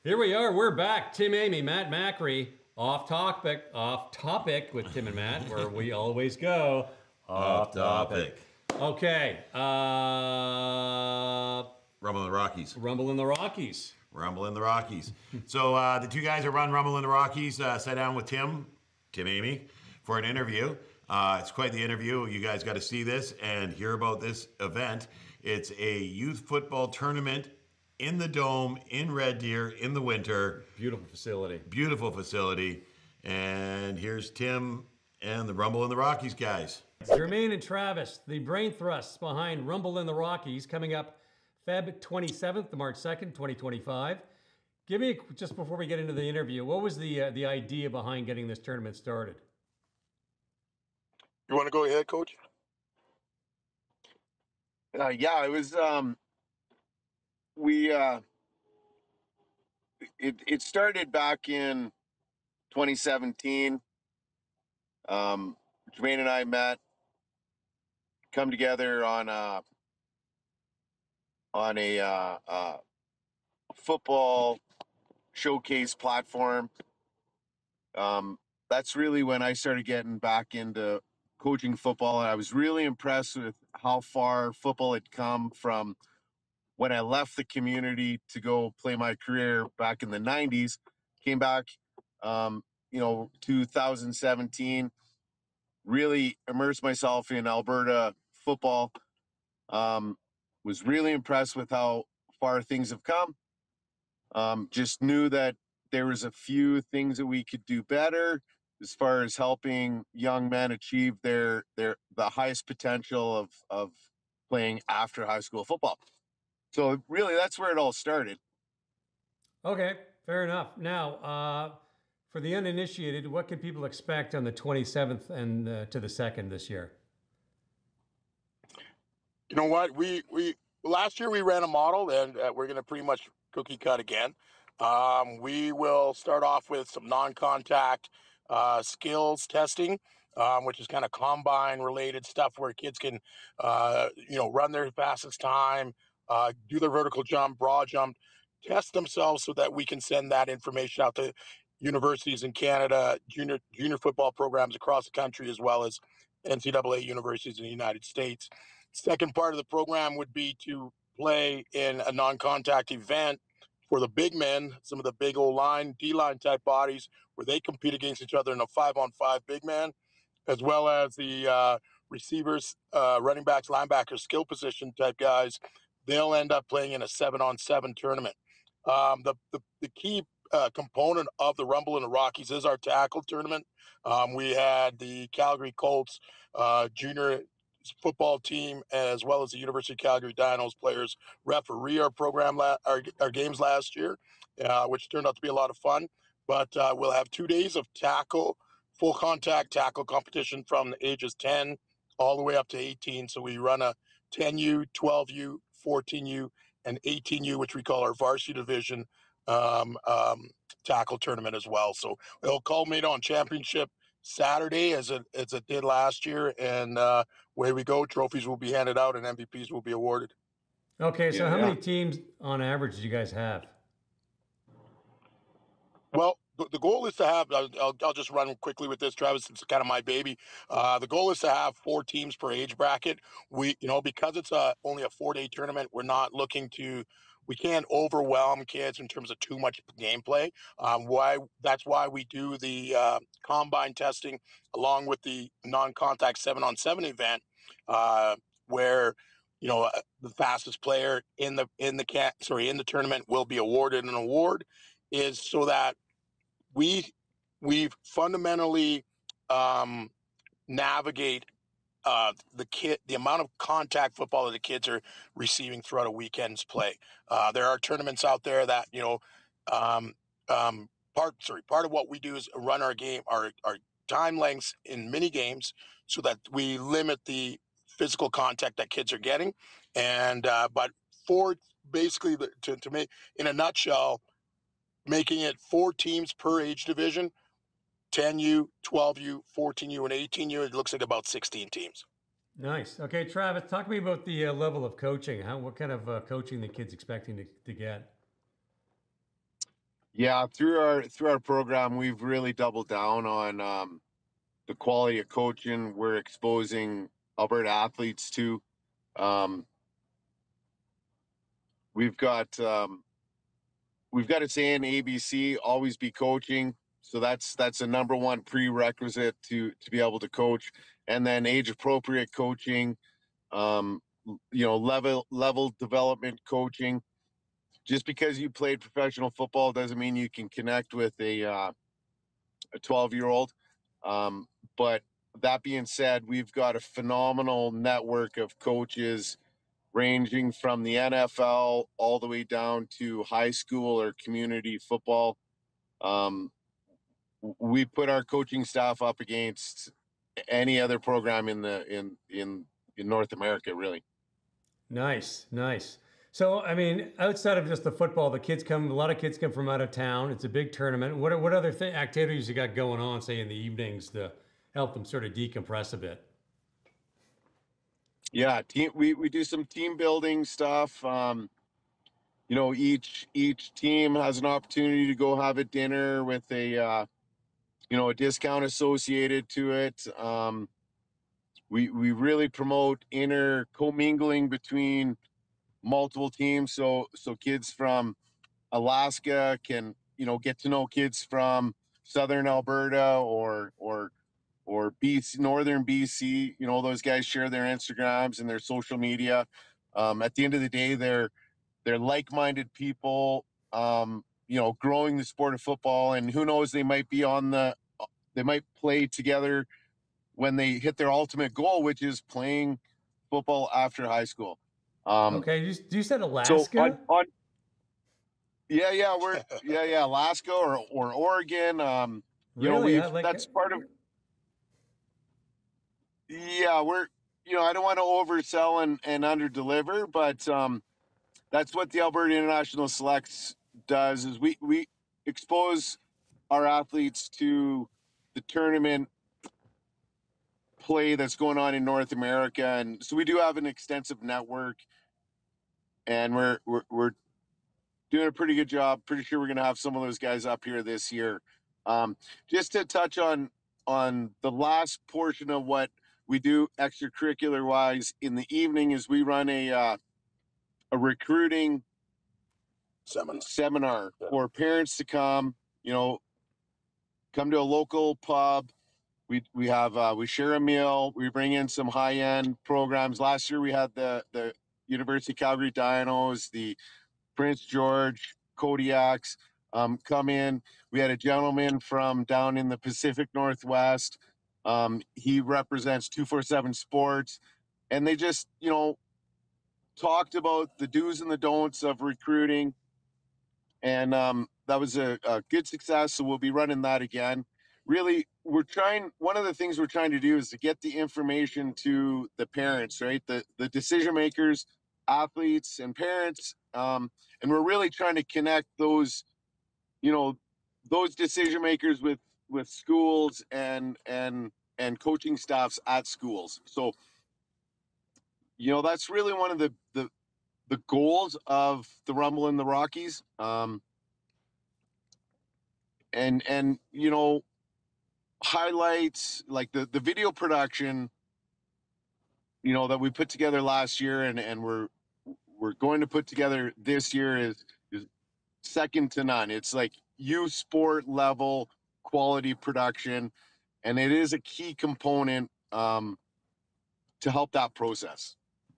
Here we are. We're back. Tim, Amy, Matt Macri. Off topic with Tim and Matt, where we always go. Off topic. Okay. Rumble in the Rockies. Rumble in the Rockies. Rumble in the Rockies. So the two guys that run Rumble in the Rockies sat down with Tim, Amy, for an interview. It's quite the interview. You guys got to see this and hear about this event. It's a youth football tournament in the Dome, in Red Deer, in the winter. Beautiful facility. Beautiful facility. And here's Tim and the Rumble in the Rockies guys. Jermaine and Travis, the brain thrusts behind Rumble in the Rockies, coming up Feb 27th to March 2nd, 2025. Give me, just before we get into the interview, what was the idea behind getting this tournament started? You want to go ahead, Coach? Yeah, it was, it started back in 2017. Jermaine and I met, come together on a football showcase platform. That's really when I started getting back into coaching football, and I was really impressed with how far football had come from when I left the community to go play my career back in the 90s. Came back, 2017, really immersed myself in Alberta football. Was really impressed with how far things have come. Just knew that there was a few things that we could do better as far as helping young men achieve the highest potential of playing after high school football. So really, that's where it all started. Okay, fair enough. Now, for the uninitiated, what can people expect on the 27th and to the 2nd this year? You know what? We last year we ran a model, and we're going to pretty much cookie cut again. We will start off with some non-contact skills testing, which is kind of combine related stuff where kids can, run their fastest time, do their vertical jump, broad jump, test themselves so that we can send that information out to universities in Canada, junior football programs across the country, as well as NCAA universities in the United States. Second part of the program would be to play in a non-contact event for the big men, some of the big O-line, D-line type bodies, where they compete against each other in a 5-on-5 big man, as well as the receivers, running backs, linebackers, skill position type guys. They'll end up playing in a 7-on-7 tournament. The key component of the Rumble in the Rockies is our tackle tournament. We had the Calgary Colts junior football team, as well as the University of Calgary Dinos players referee our program, our games last year, which turned out to be a lot of fun. But we'll have 2 days of full contact tackle competition from the ages 10 all the way up to 18. So we run a 10U, 12U, 14U, and 18U, which we call our varsity division tackle tournament as well. So it'll culminate on championship Saturday as it did last year, and away we go. Trophies will be handed out and MVPs will be awarded. Okay, so how many teams on average do you guys have? Well, the goal is to have, I'll just run quickly with this, Travis, it's kind of my baby. The goal is to have 4 teams per age bracket. Because it's only a 4-day tournament, we can't overwhelm kids in terms of too much gameplay. That's why we do the combine testing along with the non-contact 7-on-7 event, where the fastest player in the tournament will be awarded an award, is so that we fundamentally navigate the amount of contact football that the kids are receiving throughout a weekend's play. There are tournaments out there that part of what we do is run our time lengths in mini games so that we limit the physical contact that kids are getting. And but for basically to make, in a nutshell, making it 4 teams per age division, 10U, 12U, 14U, and 18U. It looks like about 16 teams. Nice. Okay, Travis, talk to me about the level of coaching. What kind of coaching the kids expecting to get? Yeah, through our program, we've really doubled down on the quality of coaching we're exposing Alberta athletes to. Um, we've got a saying, ABC, always be coaching. So that's a number one prerequisite to be able to coach. And then age appropriate coaching, level development coaching. Just because you played professional football doesn't mean you can connect with a 12-year-old. But that being said, we've got a phenomenal network of coaches ranging from the NFL all the way down to high school or community football. We put our coaching staff up against any other program in North America, really. Nice, nice. So, I mean, outside of just the football, a lot of kids come from out of town. It's a big tournament. What other activities you got going on, say in the evenings, to help them sort of decompress a bit? Yeah, we do some team building stuff. Each team has an opportunity to go have a dinner with a discount associated to it. We really promote inner commingling between multiple teams, so kids from Alaska can get to know kids from southern Alberta or BC, northern BC. Those guys share their Instagrams and their social media. At the end of the day, they're like-minded people, growing the sport of football, and who knows, they might play together when they hit their ultimate goal, which is playing football after high school. Okay, you said Alaska? So Alaska or Oregon. Really? That's part of. Yeah, I don't want to oversell and underdeliver, but that's what the Alberta International Selects does. Is we expose our athletes to the tournament play that's going on in North America, and so we do have an extensive network, and we're doing a pretty good job. Pretty sure we're going to have some of those guys up here this year. Just to touch on the last portion of what we do extracurricular wise in the evening is we run a recruiting seminar for parents to come to a local pub. We share a meal. We bring in some high-end programs. Last year we had the University of Calgary Dinos, the Prince George Kodiaks come in. We had a gentleman from down in the Pacific Northwest. He represents 247 Sports, and they just talked about the do's and the don'ts of recruiting, and that was a good success. So we'll be running that again. Really, one of the things we're trying to do is to get the information to the parents, right? The decision makers, athletes, and parents, and we're really trying to connect those decision makers with schools and coaching staffs at schools. So that's really one of the goals of the Rumble in the Rockies. And highlights like the video production that we put together last year and we're going to put together this year is second to none. It's like U Sport level quality production, and it is a key component to help that process.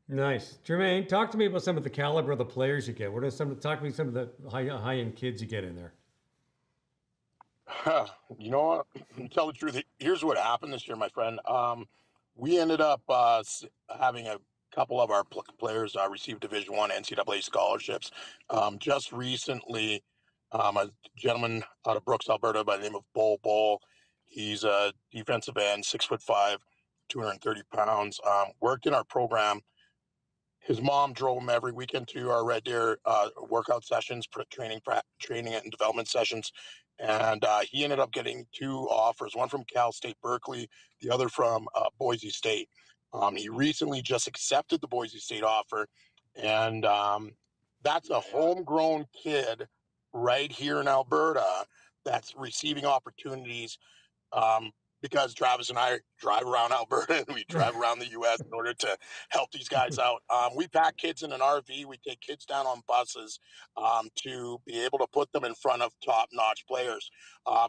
Nice. Jermaine, talk to me about some of the caliber of the players you get. Talk to me some of the high-end kids you get in there. You know what? To tell the truth, here's what happened this year, my friend. We ended up having a couple of our players receive Division I NCAA scholarships. Just recently, a gentleman out of Brooks, Alberta, by the name of Bull. He's a defensive end, 6'5", 230 pounds. Worked in our program. His mom drove him every weekend to our Red Deer workout sessions, training and development sessions. And he ended up getting 2 offers, one from Cal State Berkeley, the other from Boise State. He recently just accepted the Boise State offer, and that's a homegrown kid right here in Alberta that's receiving opportunities, because Travis and I drive around Alberta and we drive around the U.S. in order to help these guys out. We pack kids in an RV. We take kids down on buses, to be able to put them in front of top-notch players.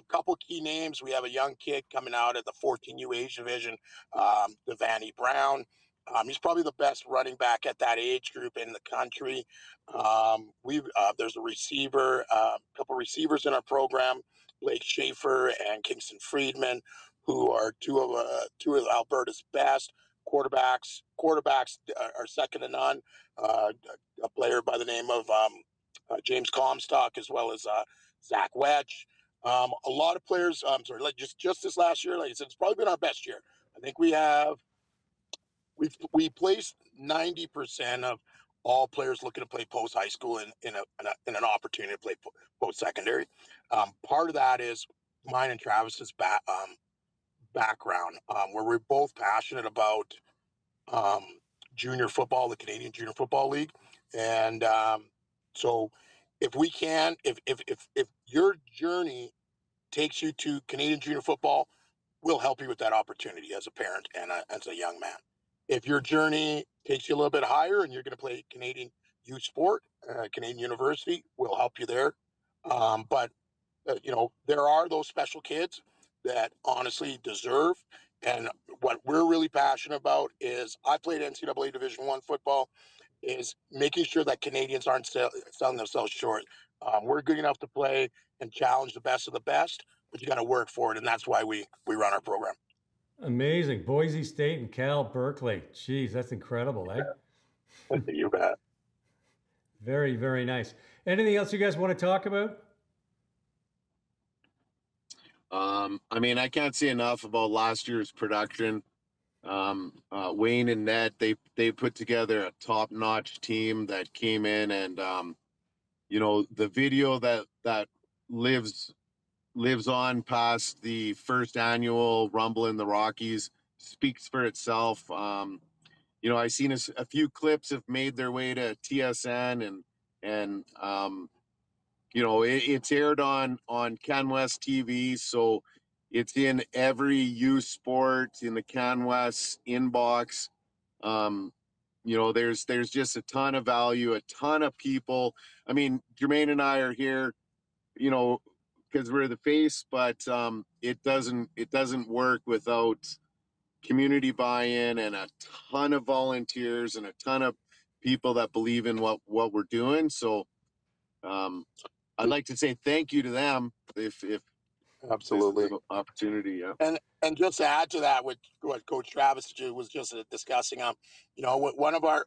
Couple key names. We have a young kid coming out at the 14U age division, Devani Brown. He's probably the best running back at that age group in the country. There's a receiver, a couple receivers in our program, Blake Schaefer and Kingston Friedman, who are two of Alberta's best quarterbacks. Quarterbacks are second to none. A player by the name of James Comstock, as well as Zach Wedge. A lot of players. Like just this last year, like I said, it's probably been our best year. I think we placed 90% of all players looking to play post high school in an opportunity to play post secondary. Part of that is mine and Travis's background, where we're both passionate about junior football, the Canadian Junior Football League, and so if your journey takes you to Canadian Junior Football, we'll help you with that opportunity as a parent and as a young man. If your journey takes you a little bit higher and you're going to play Canadian youth sport, Canadian University, we'll help you there. But there are those special kids that honestly deserve. And what we're really passionate about is, I played NCAA Division I football, is making sure that Canadians aren't selling themselves short. We're good enough to play and challenge the best of the best, but you got to work for it. And that's why we run our program. Amazing. Boise State and Cal Berkeley. Jeez, that's incredible, eh? You bet. Very, very nice. Anything else you guys want to talk about? I mean, I can't say enough about last year's production. Wayne and Ned, they put together a top-notch team that came in, and the video that lives on past the first annual Rumble in the Rockies speaks for itself. I seen a few clips have made their way to TSN, and it's aired on CanWest TV, so it's in every youth sport in the CanWest inbox. There's just a ton of value, a ton of people. I mean, Jermaine and I are here, because we're the face, but it doesn't work without community buy-in and a ton of volunteers and a ton of people that believe in what we're doing. So I'd like to say thank you to them if Absolutely this is an opportunity. Yeah. And just to add to that, what Coach Travis was just discussing, one of our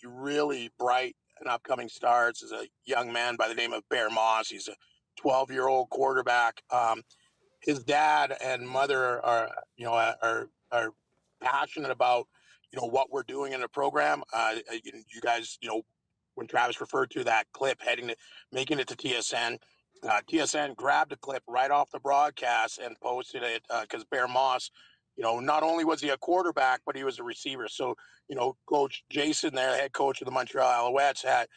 really bright and upcoming stars is a young man by the name of Bear Moss. He's a 12-year-old quarterback. His dad and mother are passionate about what we're doing in the program. You guys, when Travis referred to that clip making it to TSN, TSN grabbed a clip right off the broadcast and posted it, because Bear Moss, not only was he a quarterback, but he was a receiver. So, Coach Jason there, head coach of the Montreal Alouettes, had,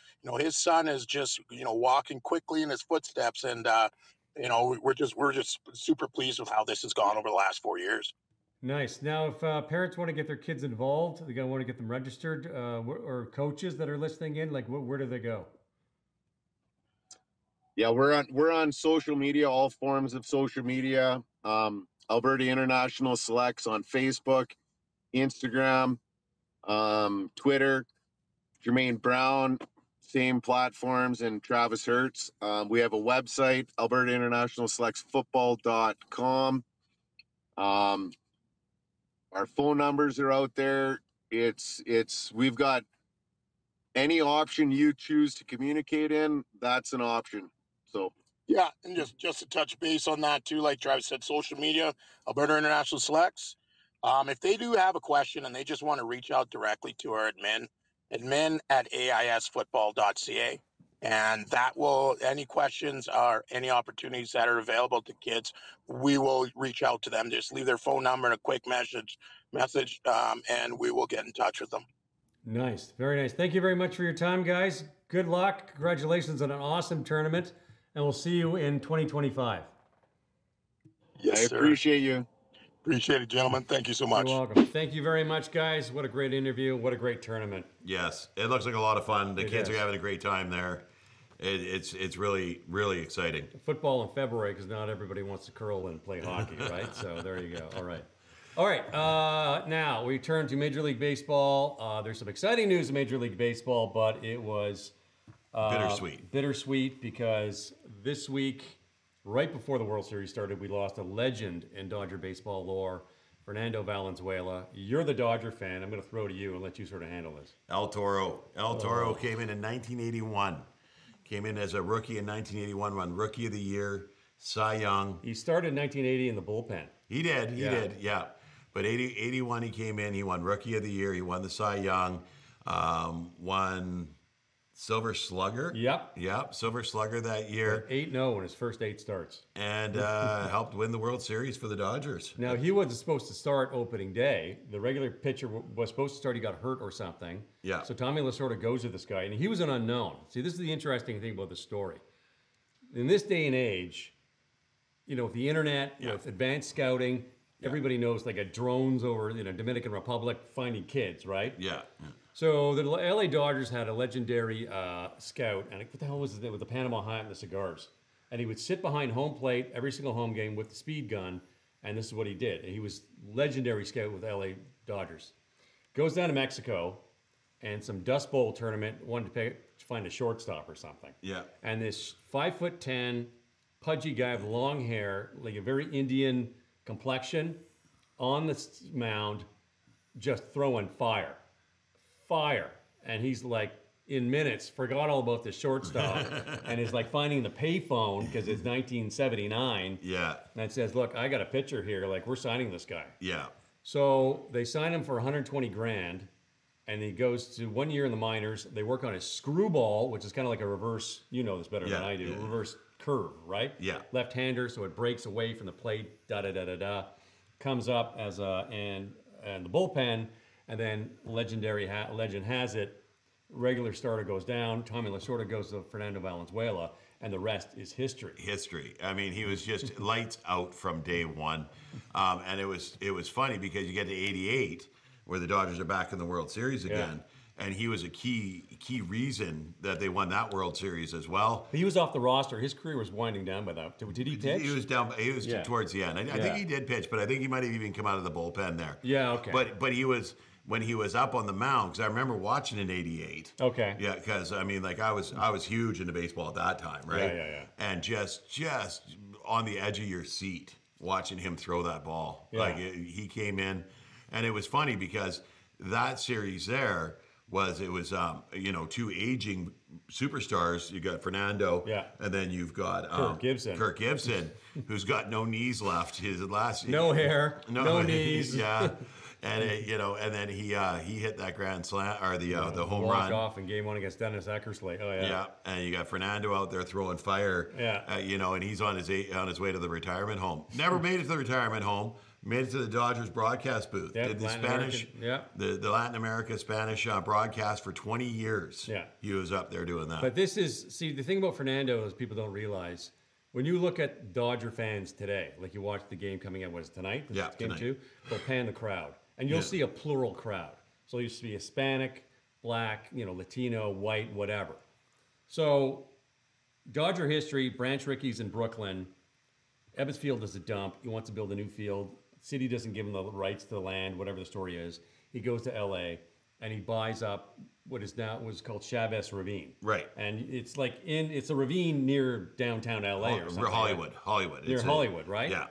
his son is just, walking quickly in his footsteps. And, we're just super pleased with how this has gone over the last 4 years. Nice. Now, if parents want to get their kids involved, they're going to want to get them registered, or coaches that are listening in, like where do they go? Yeah, we're on social media, all forms of social media. Alberta International Selects on Facebook, Instagram, Twitter. Jermaine Brown, same platforms, and Travis Hertz. We have a website, albertainternationalselectsfootball.com. Our phone numbers are out there. We've got any option you choose to communicate in, that's an option. So yeah, and just to touch base on that too, like Travis said, social media, Alberta International Selects. If they do have a question and they just want to reach out directly to our admin@aisfootball.ca, and any questions or any opportunities that are available to kids, we will reach out to them. Just leave their phone number and a quick message, and we will get in touch with them. Nice. Very nice. Thank you very much for your time, guys. Good luck. Congratulations on an awesome tournament. and we'll see you in 2025. Yes, I sir. appreciate you. Appreciate it, gentlemen. Thank you so much. You're welcome. Thank you very much, guys. What a great interview. What a great tournament. Yes, it looks like a lot of fun. The kids is. are having a great time there. It's really, really exciting. Football in February because not everybody wants to curl and play hockey, right? So there you go. All right. Now we turn to Major League Baseball. There's some exciting news in Major League Baseball, but it was Bittersweet. Bittersweet because this week, right before the World Series started, we lost a legend in Dodger baseball lore, Fernando Valenzuela. You're the Dodger fan. I'm going to throw to you and let you sort of handle this. El Toro came in 1981. Came in as a rookie in 1981, won Rookie of the Year, Cy Young. He started in 1980 in the bullpen. He did, yeah. But 81, he came in, he won Rookie of the Year, he won the Cy Young, won Silver Slugger. Yep, Silver Slugger that year. 8-0 in his first 8 starts. And helped win the World Series for the Dodgers. Now, he wasn't supposed to start opening day. The regular pitcher was supposed to start. He got hurt or something. Yeah. So Tommy Lasorda goes to this guy, and he was an unknown. See, this is the interesting thing about the story. In this day and age, with the internet, with advanced scouting, everybody knows they got drones over, Dominican Republic finding kids, right? Yeah. So the LA Dodgers had a legendary scout, and what the hell was his name? With the Panama hat and the cigars. And he would sit behind home plate every single home game with the speed gun, and this is what he did. And he was legendary scout with LA Dodgers. Goes down to Mexico, and some Dust Bowl tournament, wanted to find a shortstop or something. Yeah. And this 5'10", pudgy guy with long hair, like a very Indian complexion, on the mound, just throwing fire. And he's like, in minutes, forgot all about the shortstop and is like finding the payphone because it's 1979. Yeah. And it says, look, I got a pitcher here. Like, we're signing this guy. Yeah. So they sign him for $120,000, and he goes to 1 year in the minors. They work on his screwball, which is kind of like a reverse, you know this better than I do, reverse curve, right? Yeah. Left-hander, so it breaks away from the plate, comes up as and the bullpen, and then legend has it, regular starter goes down, Tommy Lasorda goes to Fernando Valenzuela, and the rest is history. I mean, he was just lights out from day one. And it was funny because you get to 88, where the Dodgers are back in the World Series again. Yeah. And he was a key reason that they won that World Series as well. He was off the roster. His career was winding down by that. Did he pitch? He was down. He was towards the end. I think he did pitch, but I think he might have even come out of the bullpen there. Yeah, okay. But he was, when he was up on the mound, because I remember watching in '88. Okay. Yeah, because I mean, like I was huge into baseball at that time, right? Yeah. And just on the edge of your seat watching him throw that ball. Yeah. Like he came in, and it was funny because that series there was two aging superstars. You got Fernando, and then you've got Kirk Gibson, who's got no knees left. His last no hair, no knees. Yeah. And and then he hit that grand slam or the home walk run off in Game 1 against Dennis Eckersley. Oh yeah. Yeah, and you got Fernando out there throwing fire. Yeah. And he's on his way to the retirement home. Never made it to the retirement home. Made it to the Dodgers broadcast booth. Yeah, Did the Latin Spanish, American, the Latin America Spanish broadcast for 20 years. Yeah. He was up there doing that. But the thing about Fernando is people don't realize. When you look at Dodger fans today, like you watch the game coming out, tonight? Yeah, game tonight. 2. They'll pan the crowd, and you'll see a plural crowd. So you'll see Hispanic, Black, Latino, white, whatever. So Dodger history: Branch Rickey's in Brooklyn. Ebbets Field is a dump. He wants to build a new field. City doesn't give him the rights to the land, whatever the story is. He goes to L.A. and he buys up what was called Chavez Ravine. Right. And it's it's a ravine near downtown L.A. or something. Hollywood. Near Hollywood, right? Yeah.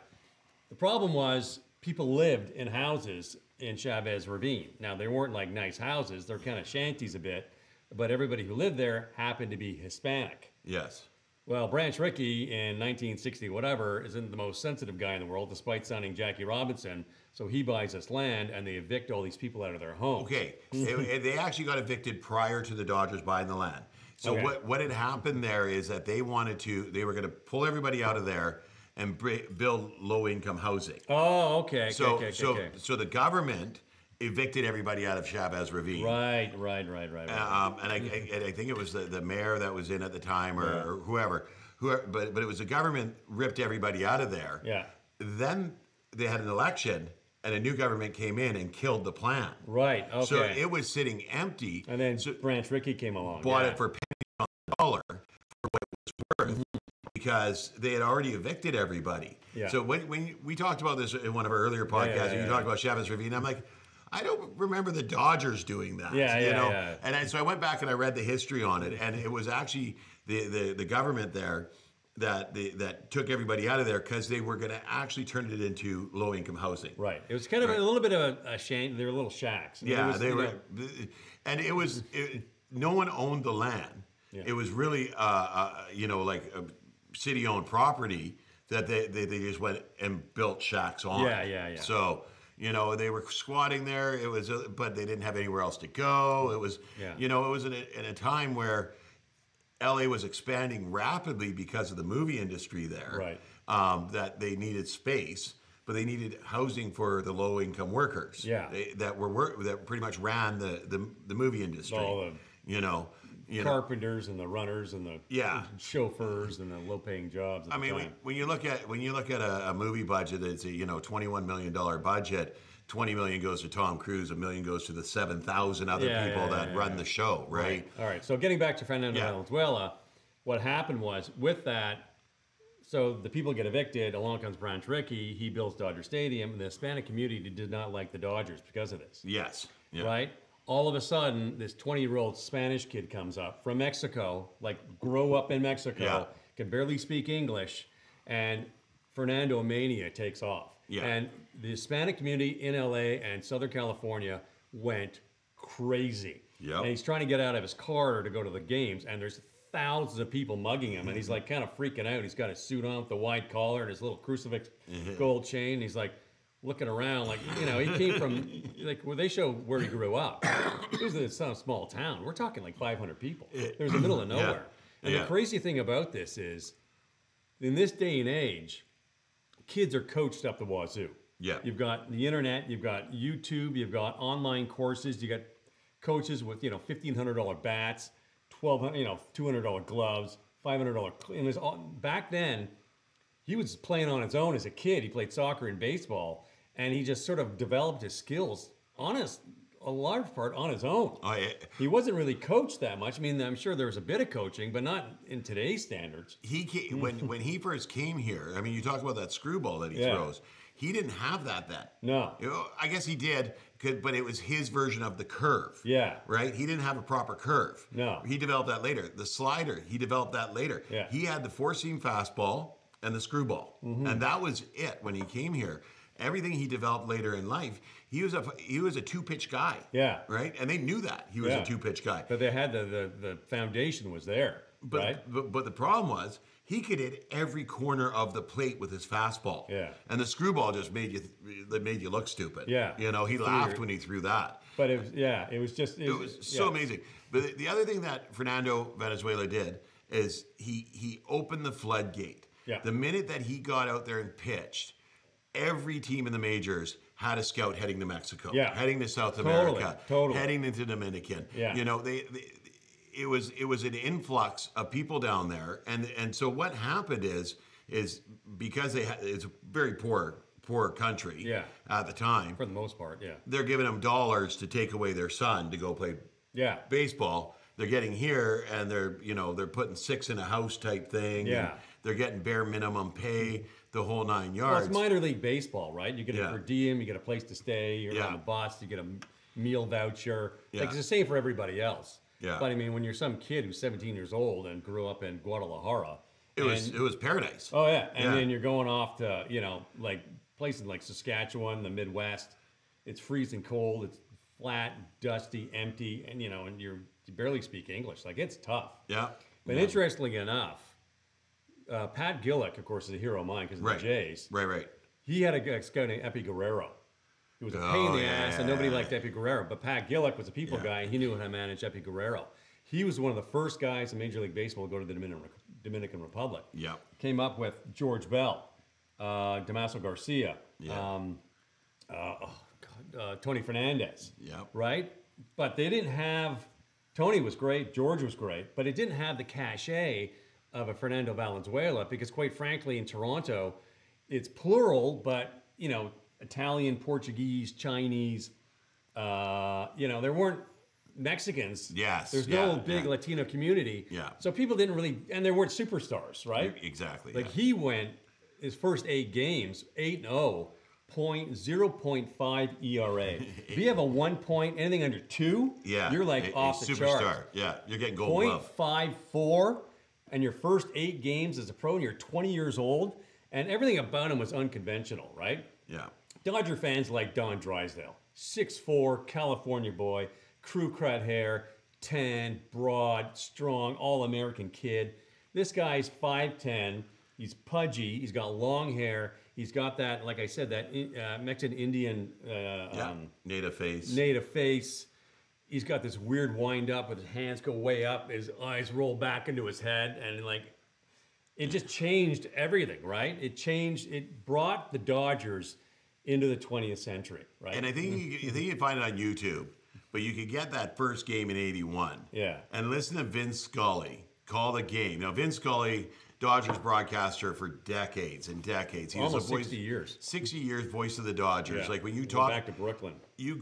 The problem was people lived in houses in Chavez Ravine. Now, they weren't like nice houses. They're kind of shanties a bit. But everybody who lived there happened to be Hispanic. Yes. Well, Branch Rickey in 1960 whatever isn't the most sensitive guy in the world, despite signing Jackie Robinson. So he buys this land, and they evict all these people out of their homes. Okay, they actually got evicted prior to the Dodgers buying the land. So what had happened there is that they were going to pull everybody out of there and build low-income housing. Oh, okay. So the government evicted everybody out of Chavez Ravine. Right. And I think it was the mayor that was in at the time or whoever but it was the government ripped everybody out of there. Yeah. Then they had an election, and a new government came in and killed the plan. Right. Okay. So it was sitting empty. And then Branch Rickey came along. Bought it for pennies on the dollar for what it was worth because they had already evicted everybody. Yeah. So when we talked about this in one of our earlier podcasts, and you talked about Chavez Ravine, I'm like, I don't remember the Dodgers doing that. Yeah. And so I went back and I read the history on it, and it was actually the government there that took everybody out of there because they were going to actually turn it into low-income housing. Right. It was kind of a little bit of a shame. They were little shacks. Yeah, they were. And it was, no one owned the land. Yeah. It was really, like a city-owned property that they just went and built shacks on. Yeah. So, they were squatting there. It was, but they didn't have anywhere else to go. It was, it was in a time where LA was expanding rapidly because of the movie industry there. Right. That they needed space, but they needed housing for the low-income workers. Yeah. That pretty much ran the movie industry. All the carpenters and the runners and the chauffeurs and the low-paying jobs. I mean, when you look at a movie budget, it's a $21 million budget. $20 million goes to Tom Cruise, $1 million goes to the 7,000 other people that run the show, right? All right. So getting back to Fernando Valenzuela, what happened was with that, so the people get evicted, along comes Branch Rickey, he builds Dodger Stadium, and the Hispanic community did not like the Dodgers because of this. Yes. Yeah. Right? All of a sudden, this 20-year-old Spanish kid comes up from Mexico, grow up in Mexico, can barely speak English, and Fernando Mania takes off. Yeah. And the Hispanic community in LA and Southern California went crazy. Yep. And he's trying to get out of his car to go to the games, and there's thousands of people mugging him, and he's kind of freaking out. He's got his suit on with the wide collar and his little crucifix gold chain. He's looking around he came from, where they show where he grew up. It was in some small town. We're talking 500 people. It was the middle of nowhere. And the crazy thing about this is, in this day and age, kids are coached up the wazoo. Yeah. You've got the internet, you've got YouTube, you've got online courses, you got coaches with, $1,500 bats, $200 gloves, $500. And there's back then, he was playing on his own as a kid. He played soccer and baseball, and he just sort of developed his skills a large part on his own. Oh, yeah. He wasn't really coached that much. I mean, I'm sure there was a bit of coaching, but not in today's standards. When he first came here, I mean, you talk about that screwball that he throws. He didn't have that then. No. I guess he did, but it was his version of the curve. Yeah. Right? He didn't have a proper curve. No. He developed that later. The slider, he developed that later. Yeah. He had the four-seam fastball and the screwball. Mm-hmm. And that was it when he came here. Everything he developed later in life, he was a two-pitch guy. Yeah. Right? And they knew that he was a two-pitch guy. But they had the foundation was there. Right? But the problem was he could hit every corner of the plate with his fastball. Yeah. And the screwball just made you look stupid. Yeah. He laughed when he threw that. But it was so amazing. But the other thing that Fernando Valenzuela did is he opened the floodgate. Yeah. The minute that he got out there and pitched, every team in the majors had a scout heading to Mexico, heading to South America, heading into Dominican. Yeah. It was an influx of people down there, and so what happened is because it's a very poor country at the time for the most part. Yeah, they're giving them dollars to take away their son to go play baseball. They're getting here and they're putting 6 in a house type thing. Yeah, they're getting bare minimum pay, the whole 9 yards. Well, it's minor league baseball, right? You get a per diem, you get a place to stay, you're on the bus, you get a meal voucher. It's the same for everybody else. Yeah. But I mean, when you're some kid who's 17 years old and grew up in Guadalajara, it was paradise. Oh yeah, and then you're going off to places like Saskatchewan, the Midwest. It's freezing cold. It's flat, dusty, empty, and and you barely speak English. It's tough. Yeah. But interestingly enough, Pat Gillick, of course, is a hero of mine because of the Jays. Right. He had a guy named Epi Guerrero. It was a pain in the ass, and nobody liked Epi Guerrero. But Pat Gillick was a people guy, and he knew how to manage Epi Guerrero. He was one of the first guys in Major League Baseball to go to the Dominican Republic. Yeah. Came up with George Bell, Damaso Garcia, Tony Fernandez. Yeah. Right? But they didn't have... Tony was great, George was great, but it didn't have the cachet of a Fernando Valenzuela because, quite frankly, in Toronto, it's plural, but, you know, Italian, Portuguese, Chinese, you know, there weren't Mexicans. Yes. There's no big Latino community. Yeah. So people didn't really, and there weren't superstars, right? Exactly. Like he went his first 8 games, 8-0, 0.5 ERA. If you have a 1 point, anything under 2, you're like off the superstar. charts. Yeah, you're getting gold glove. 0.54, and your first 8 games as a pro, and you're 20 years old, and everything about him was unconventional, right? Yeah. Dodger fans like Don Drysdale, 6'4", California boy, crew cut hair, tan, broad, strong, all-American kid. This guy's 5'10", he's pudgy, he's got long hair, he's got that, like I said, that Mexican Indian native face. Native face. He's got this weird wind up with his hands go way up, his eyes roll back into his head, and like it just changed everything, right? It brought the Dodgers into the 20th century, right? And I think you can find it on YouTube, but you could get that first game in '81. Yeah. And listen to Vince Scully call the game. Now, Vince Scully, Dodgers broadcaster for decades and decades. He Almost was a voice, 60 years. 60 years, voice of the Dodgers. Yeah. Like when you Went talk back to Brooklyn. You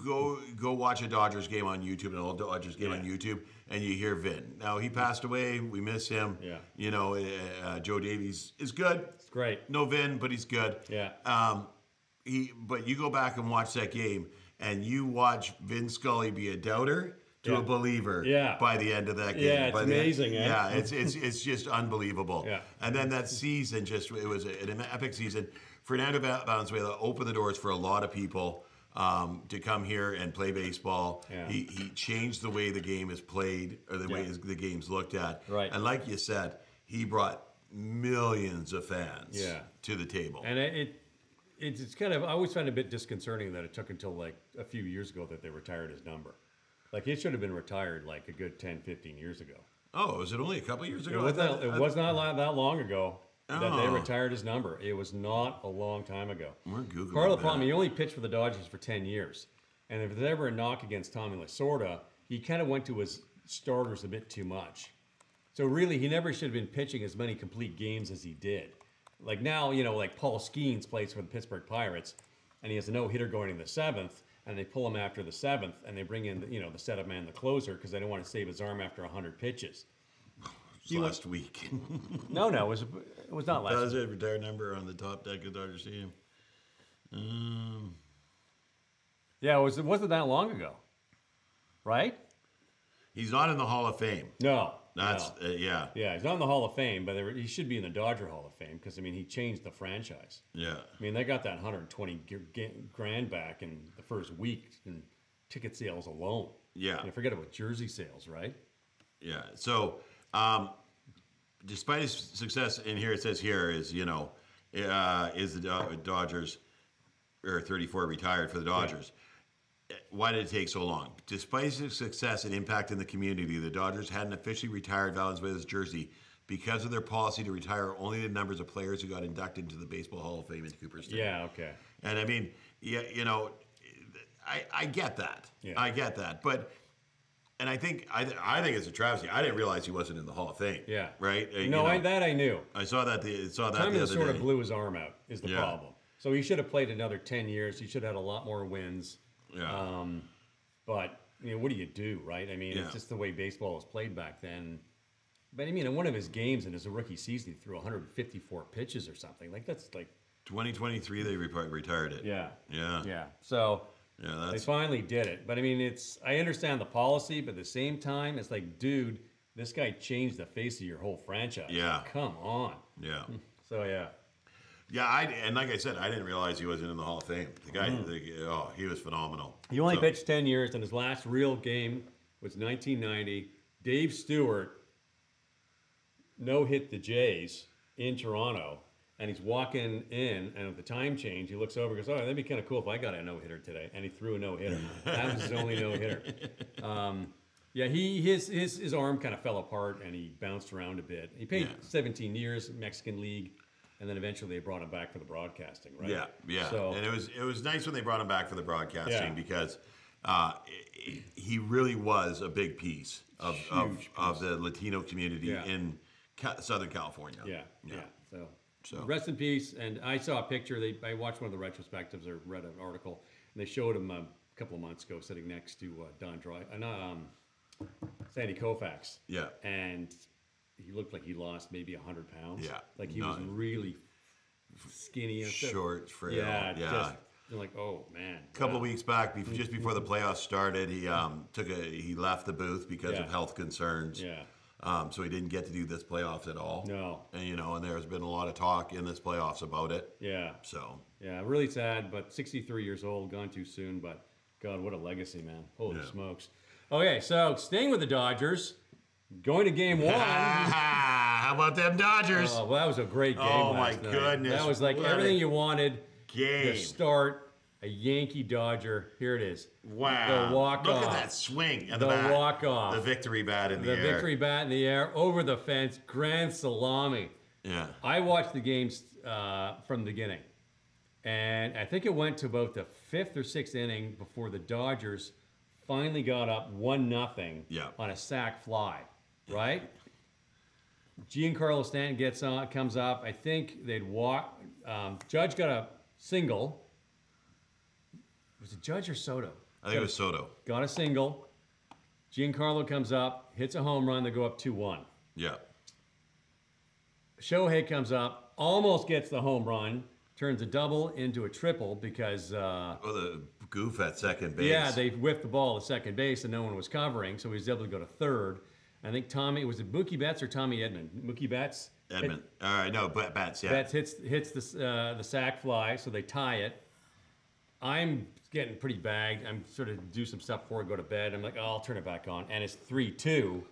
go watch a Dodgers game on YouTube, an old Dodgers game on YouTube, and you hear Vin. Now, he passed away. We miss him. Yeah. You know, Joe Davies is good. It's great. No Vin, but he's good. Yeah. But you go back and watch that game, and you watch Vin Scully be a doubter to a believer by the end of that game. Yeah, it's amazing. Yeah, it's just unbelievable. Yeah. And then that season, it was an epic season. Fernando Valenzuela opened the doors for a lot of people to come here and play baseball. Yeah. He changed the way the game is played, or the way the game's looked at. Right. And like you said, he brought millions of fans to the table. And it's kind of, I always find it a bit disconcerting that it took until like a few years ago that they retired his number. Like it should have been retired like a good 10, 15 years ago. Oh, was it only a couple years ago? It was not that long ago that they retired his number. It was not a long time ago. We're Googling Part of the that. problem, he only pitched for the Dodgers for 10 years. And if there's ever a knock against Tommy Lasorda, he kind of went to his starters a bit too much. So really, he never should have been pitching as many complete games as he did. Like now, you know, like Paul Skeens plays for the Pittsburgh Pirates, and he has a no-hitter going in the 7th, and they pull him after the 7th, and they bring in, the setup man, the closer, because they don't want to save his arm after 100 pitches. Last week. No, it was not last week. That was a retired number on the top deck of Dodger Stadium. Yeah, it wasn't that long ago, right? He's not in the Hall of Fame. No. That's, Yeah, he's not in the Hall of Fame, but he should be in the Dodger Hall of Fame because, I mean, he changed the franchise. Yeah. I mean, they got that 120 grand back in the first week in ticket sales alone. Yeah. And forget about jersey sales, right? Yeah. So, despite his success, and here it says here is, is the Dodgers, or 34 retired for the Dodgers. Yeah. Why did it take so long? Despite his success and impact in the community, the Dodgers hadn't officially retired Valenzuela's jersey because of their policy to retire only the numbers of players who got inducted into the Baseball Hall of Fame in Cooperstown. Yeah, okay. And I mean, I get that. Yeah. I get that. But, and I think it's a travesty. I didn't realize he wasn't in the Hall of Fame. Yeah. Right? That I knew. I saw that the other Tommy day. sort of blew his arm out is the problem. So he should have played another 10 years. He should have had a lot more wins. Yeah. But, what do you do, right? I mean, it's just the way baseball was played back then. But, I mean, in one of his games in his rookie season, he threw 154 pitches or something. Like, that's like... 2023, they retired it. Yeah. Yeah. Yeah. So... Yeah, they finally did it. But, I mean, I understand the policy, but at the same time, it's like, dude, this guy changed the face of your whole franchise. Yeah. Come on. Yeah. So, yeah. Yeah, and like I said, I didn't realize he wasn't in the Hall of Fame. The guy, he was phenomenal. He only pitched 10 years, and his last real game was 1990. Dave Stewart no-hit the Jays in Toronto, and he's walking in, and at the time change, he looks over and goes, that'd be kind of cool if I got a no-hitter today. And he threw a no-hitter. That was his only no-hitter. His arm kind of fell apart, and he bounced around a bit. He played 17 years, Mexican League. And then eventually they brought him back for the broadcasting, right? Yeah. So, and it was nice when they brought him back for the broadcasting because he really was a big piece of the Latino community in Southern California. Yeah. So rest in peace. And I saw a picture. I watched one of the retrospectives or read an article, and they showed him a couple of months ago sitting next to Sandy Koufax. Yeah. And he looked like he lost maybe 100 pounds. Yeah. Like he was really skinny and short, frail. Yeah. Just, you're like, oh man. A couple of weeks back, just before the playoffs started, he left the booth because of health concerns. Yeah. So he didn't get to do this playoffs at all. No. And and there's been a lot of talk in this playoffs about it. Yeah. So. Yeah, really sad, but 63 years old, gone too soon. But God, what a legacy, man! Holy smokes. Okay, so staying with the Dodgers, going to Game 1. How about them Dodgers? Oh, well, that was a great game. Oh last my night. goodness! That was like everything you wanted. Game. To start a Yankee Dodger. Here it is. Wow. The walk-off. Look at that swing. The walk-off. The victory bat in the air. The victory bat in the air, over the fence, grand salami. Yeah. I watched the games from the beginning. And I think it went to about the 5th or 6th inning before the Dodgers finally got up 1-0 on a sac fly, right? Giancarlo Stanton comes up. I think they'd walk. Judge got a single. Was it Judge or Soto? I think it was Soto. Got a single. Giancarlo comes up, hits a home run. They go up 2-1. Yeah. Shohei comes up, almost gets the home run, turns a double into a triple because... the goof at second base. Yeah, they whiffed the ball to second base and no one was covering, so he was able to go to third. I think was it Mookie Betts or Tommy Edman? Mookie Betts? Edman. All right, no, Betts, yeah. Betts hits the sac fly, so they tie it. I'm getting pretty bagged. I'm sort of do some stuff before I go to bed. I'm like, oh, I'll turn it back on. And it's 3-2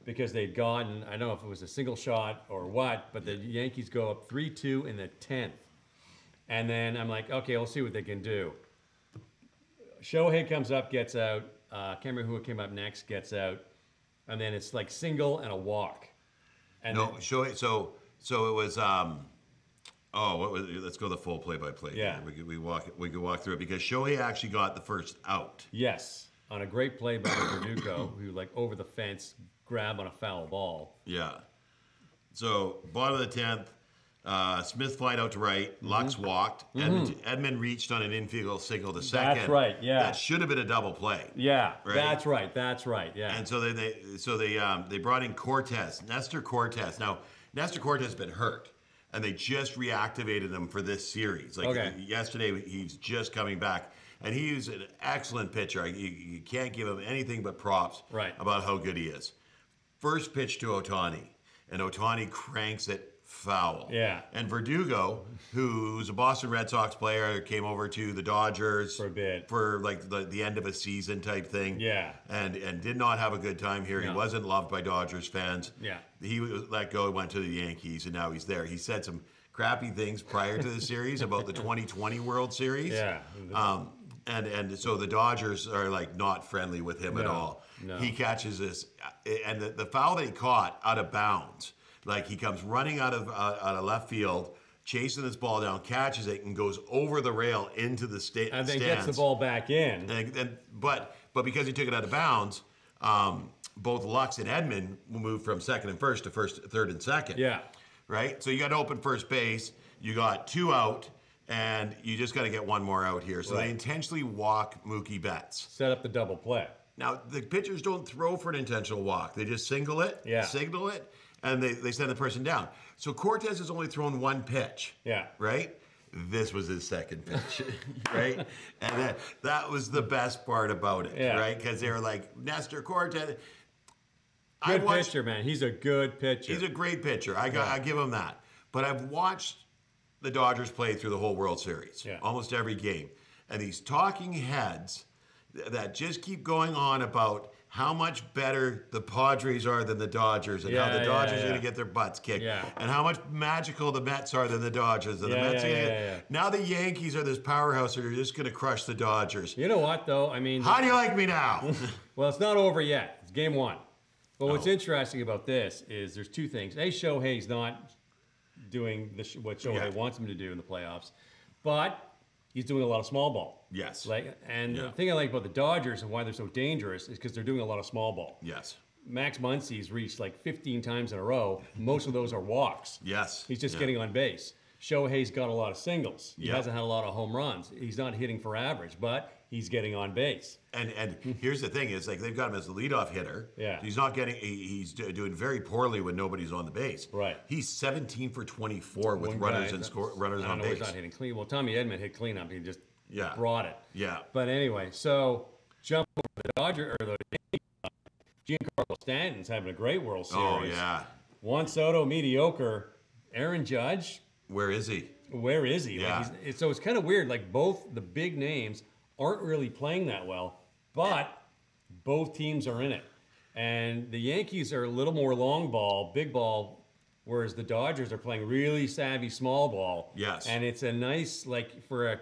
because they'd gotten, I don't know if it was a single shot or what, but the Yankees go up 3-2 in the 10th. And then I'm like, okay, we'll see what they can do. Shohei comes up, gets out. Can't remember who came up next, gets out. And then it's like single and a walk. And no, Shohei, so it was, let's go the full play-by-play. Yeah. We could walk through it because Shohei actually got the first out. Yes, on a great play by Verdugo, who over the fence, grab on a foul ball. Yeah. So bottom of the 10th, Smith flied out to right, Lux walked, Edman reached on an infield single to second. That's right, yeah. That should have been a double play. Yeah, right? That's right, yeah. And so they brought in Nestor Cortes. Now, Nestor Cortes has been hurt. And they just reactivated him for this series. Yesterday, he's just coming back. And he's an excellent pitcher. You can't give him anything but props about how good he is. First pitch to Ohtani. And Ohtani cranks it foul. Yeah. And Verdugo, who's a Boston Red Sox player, came over to the Dodgers for a bit. For like the end of a season type thing. Yeah. And did not have a good time here. No. He wasn't loved by Dodgers fans. Yeah. He was let go, went to the Yankees, and now he's there. He said some crappy things prior to the series about the 2020 World Series. Yeah. And so the Dodgers are like not friendly with him at all. No. He catches this, and the foul that he caught out of bounds. Like he comes running out of left field, chasing this ball down, catches it, and goes over the rail into the stands. And then gets the ball back in. But because he took it out of bounds, both Lux and Edman moved from second and first to first, third, and second. Yeah. Right? So you got open first base, you got 2 out, and you just got to get 1 more out here. So they intentionally walk Mookie Betts. Set up the double play. Now, the pitchers don't throw for an intentional walk. They just signal it, signal it, and they send the person down. So Cortes has only thrown 1 pitch. Yeah. Right? This was his second pitch, right? And that was the best part about it, right? Because they were like, Nestor Cortes. Good pitcher, man. He's a good pitcher. He's a great pitcher. I give him that. But I've watched the Dodgers play through the whole World Series, almost every game. And these talking heads that just keep going on about how much better the Padres are than the Dodgers, and how the Dodgers are going to get their butts kicked, and how much magical the Mets are than the Dodgers, and the Mets are going to now the Yankees are this powerhouse that are just going to crush the Dodgers. You know what, though? I mean, how do you like me now? Well, it's not over yet. It's game 1. But what's interesting about this is there's 2 things. A, Shohei's not doing what Shohei wants him to do in the playoffs, but he's doing a lot of small ball. Yes. The thing I like about the Dodgers and why they're so dangerous is because they're doing a lot of small ball. Yes. Max Muncy's reached like 15 times in a row. Most of those are walks. Yes. He's just getting on base. Shohei's got a lot of singles. He hasn't had a lot of home runs. He's not hitting for average, but he's getting on base. And here's the thing: is like they've got him as the leadoff hitter. Yeah. He's not getting. He's doing very poorly when nobody's on the base. Right. He's 17 for 24 with One runners guy, and runners I don't on know, base. he's not hitting clean. Well, Tommy Edman hit cleanup. He just brought it. Yeah. But anyway, so jump over the Dodger or the Giancarlo Stanton's having a great World Series. Oh yeah. Juan Soto mediocre. Aaron Judge. Where is he? Where is he? Yeah. Like so it's kind of weird. Like both the big names aren't really playing that well, but both teams are in it. And the Yankees are a little more long ball, big ball, whereas the Dodgers are playing really savvy small ball. Yes. And it's a nice, like for a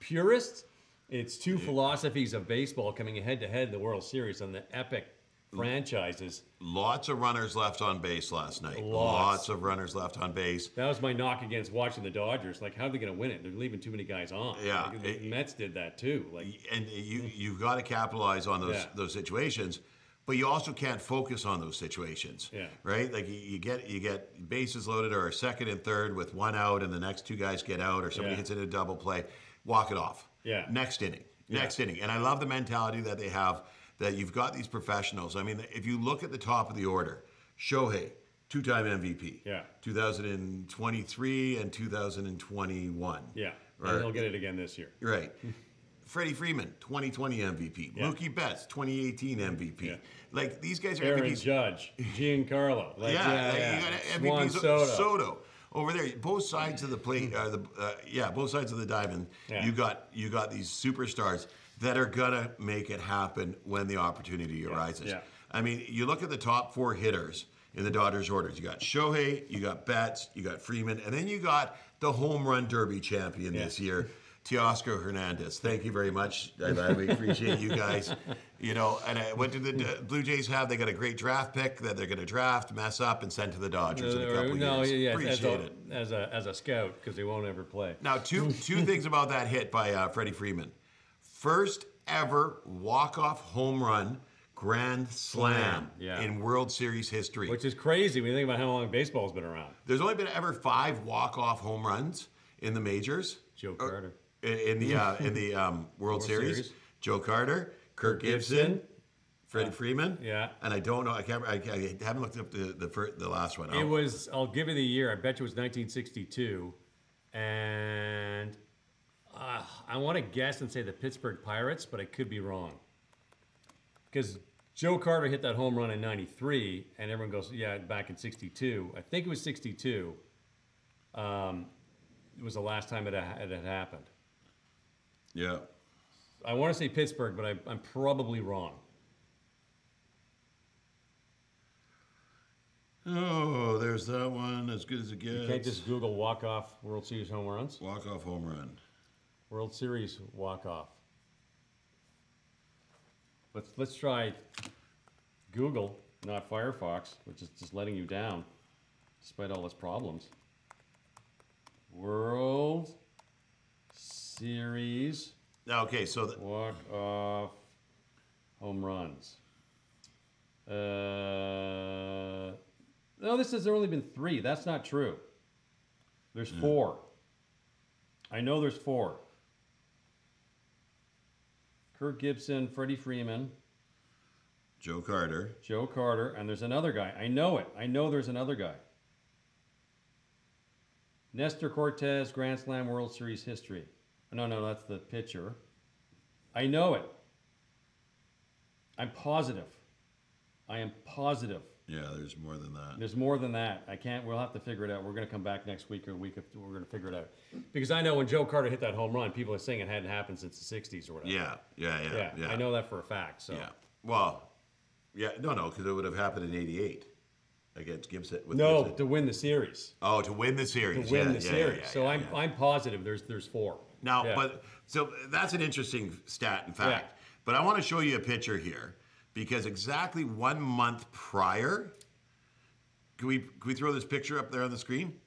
purist, it's two philosophies of baseball coming head to head in the World Series on the epic franchises. Lots of runners left on base last night. Lots of runners left on base. That was my knock against watching the Dodgers. Like, how are they going to win it? They're leaving too many guys on. Yeah. Like, the Mets did that too. Like, And you've got to capitalize on those situations, but you also can't focus on those situations. Yeah. Right? Like you get bases loaded or a second and third with one out, and the next two guys get out, or somebody hits in a double play. Walk it off. Yeah. Next inning. Next inning. And I love the mentality that they have. That you've got these professionals. I mean, if you look at the top of the order, Shohei, two-time MVP. Yeah. 2023 and 2021. yeah. And he'll get it again this year. Right. Freddie Freeman, 2020 MVP. Yeah. Mookie Betts, 2018 MVP. Yeah. Like, these guys are Aaron MVPs. Judge, Giancarlo. Like, You got Juan MVPs. Soto. Soto. Over there, both sides of the plate, both sides of the diamond, Yeah. you got these superstars that are gonna make it happen when the opportunity arises. Yeah. I mean, you look at the top four hitters in the Dodgers orders. You got Shohei, you got Betts, you got Freeman, and then you got the home run derby champion this year, Teoscar Hernandez. Thank you very much. We appreciate you guys. You know, and what do the Blue Jays have? They got a great draft pick that they're going to draft, mess up, and send to the Dodgers in a couple years. Appreciate it. As a scout, because he won't ever play. Now, two things about that hit by Freddie Freeman. First ever walk-off home run grand slam in World Series history. Which is crazy when you think about how long baseball's been around. There's only been ever 5 walk-off home runs in the majors. Joe Carter. In the World Series. Joe Carter, Kirk Gibson, Freddie Freeman. Yeah. And I don't know. I haven't looked up the last one. It was. I'll give you the year. I bet you it was 1962, and I want to guess and say the Pittsburgh Pirates, but I could be wrong. Because Joe Carter hit that home run in '93, and everyone goes, "Yeah, back in '62." I think it was '62. It was the last time it had happened. Yeah. I want to say Pittsburgh, but I'm probably wrong. Oh, there's that one. As good as it gets. You can't just Google walk-off World Series home runs. Walk-off home run. World Series walk-off. Let's try Google, not Firefox, which is just letting you down, despite all its problems. World Series Okay, so walk-off home runs. No, this has only been 3. That's not true. There's 4. I know there's 4. Kirk Gibson, Freddie Freeman, Joe Carter, and there's another guy. I know it. I know there's another guy. Nestor Cortez, Grand Slam World Series history. No, that's the pitcher. I know it. I'm positive. I am positive. Yeah, there's more than that. There's more than that. We'll have to figure it out. We're going to come back next week or a week after. We're going to figure it out. Because I know when Joe Carter hit that home run, people are saying it hadn't happened since the 60s or whatever. Yeah. I know that for a fact. So. Yeah. Well, no, because it would have happened in '88 against Gibson. To win the series. Oh, to win the series. To win the series. So I'm positive there's 4. Now, so that's an interesting stat and fact. Yeah. But I want to show you a picture here. Because exactly 1 month prior, can we throw this picture up there on the screen?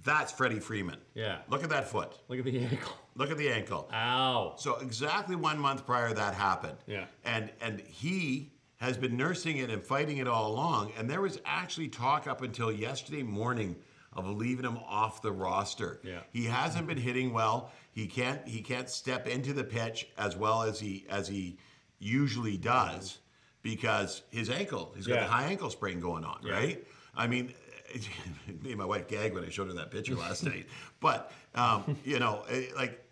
That's Freddie Freeman. Yeah. Look at that foot. Look at the ankle. Look at the ankle. Ow. So exactly 1 month prior that happened. Yeah. And he has been nursing it and fighting it all along. And there was actually talk up until yesterday morning of leaving him off the roster. Yeah. He hasn't been hitting well. He can't step into the pitch as well as he usually does because his ankle, he's got a high ankle sprain going on, right? I mean, it made my wife gag when I showed her that picture last night. But, like,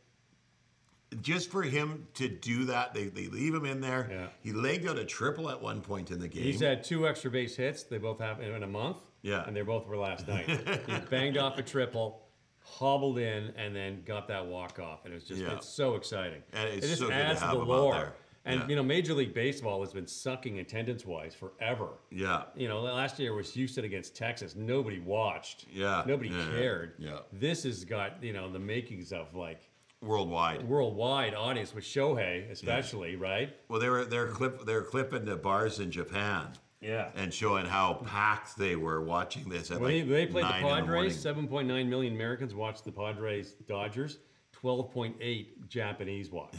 just for him to do that, they leave him in there. Yeah. He legged out a triple at one point in the game. He's had 2 extra base hits. They both have in a month. Yeah. And they both were last night. He banged off a triple, hobbled in, and then got that walk off. And it was just it's so exciting. And it it's just so good to adds have to the him out lore. there. And Major League Baseball has been sucking attendance-wise forever. Yeah. Last year was Houston against Texas. Nobody watched. Yeah. Nobody cared. Yeah. This has got the makings of like worldwide audience with Shohei especially, right? Well, they're clipping the bars in Japan. Yeah. And showing how packed they were watching this at when they played the Padres, the 7.9 million Americans watched the Padres Dodgers. 12.8 Japanese watched.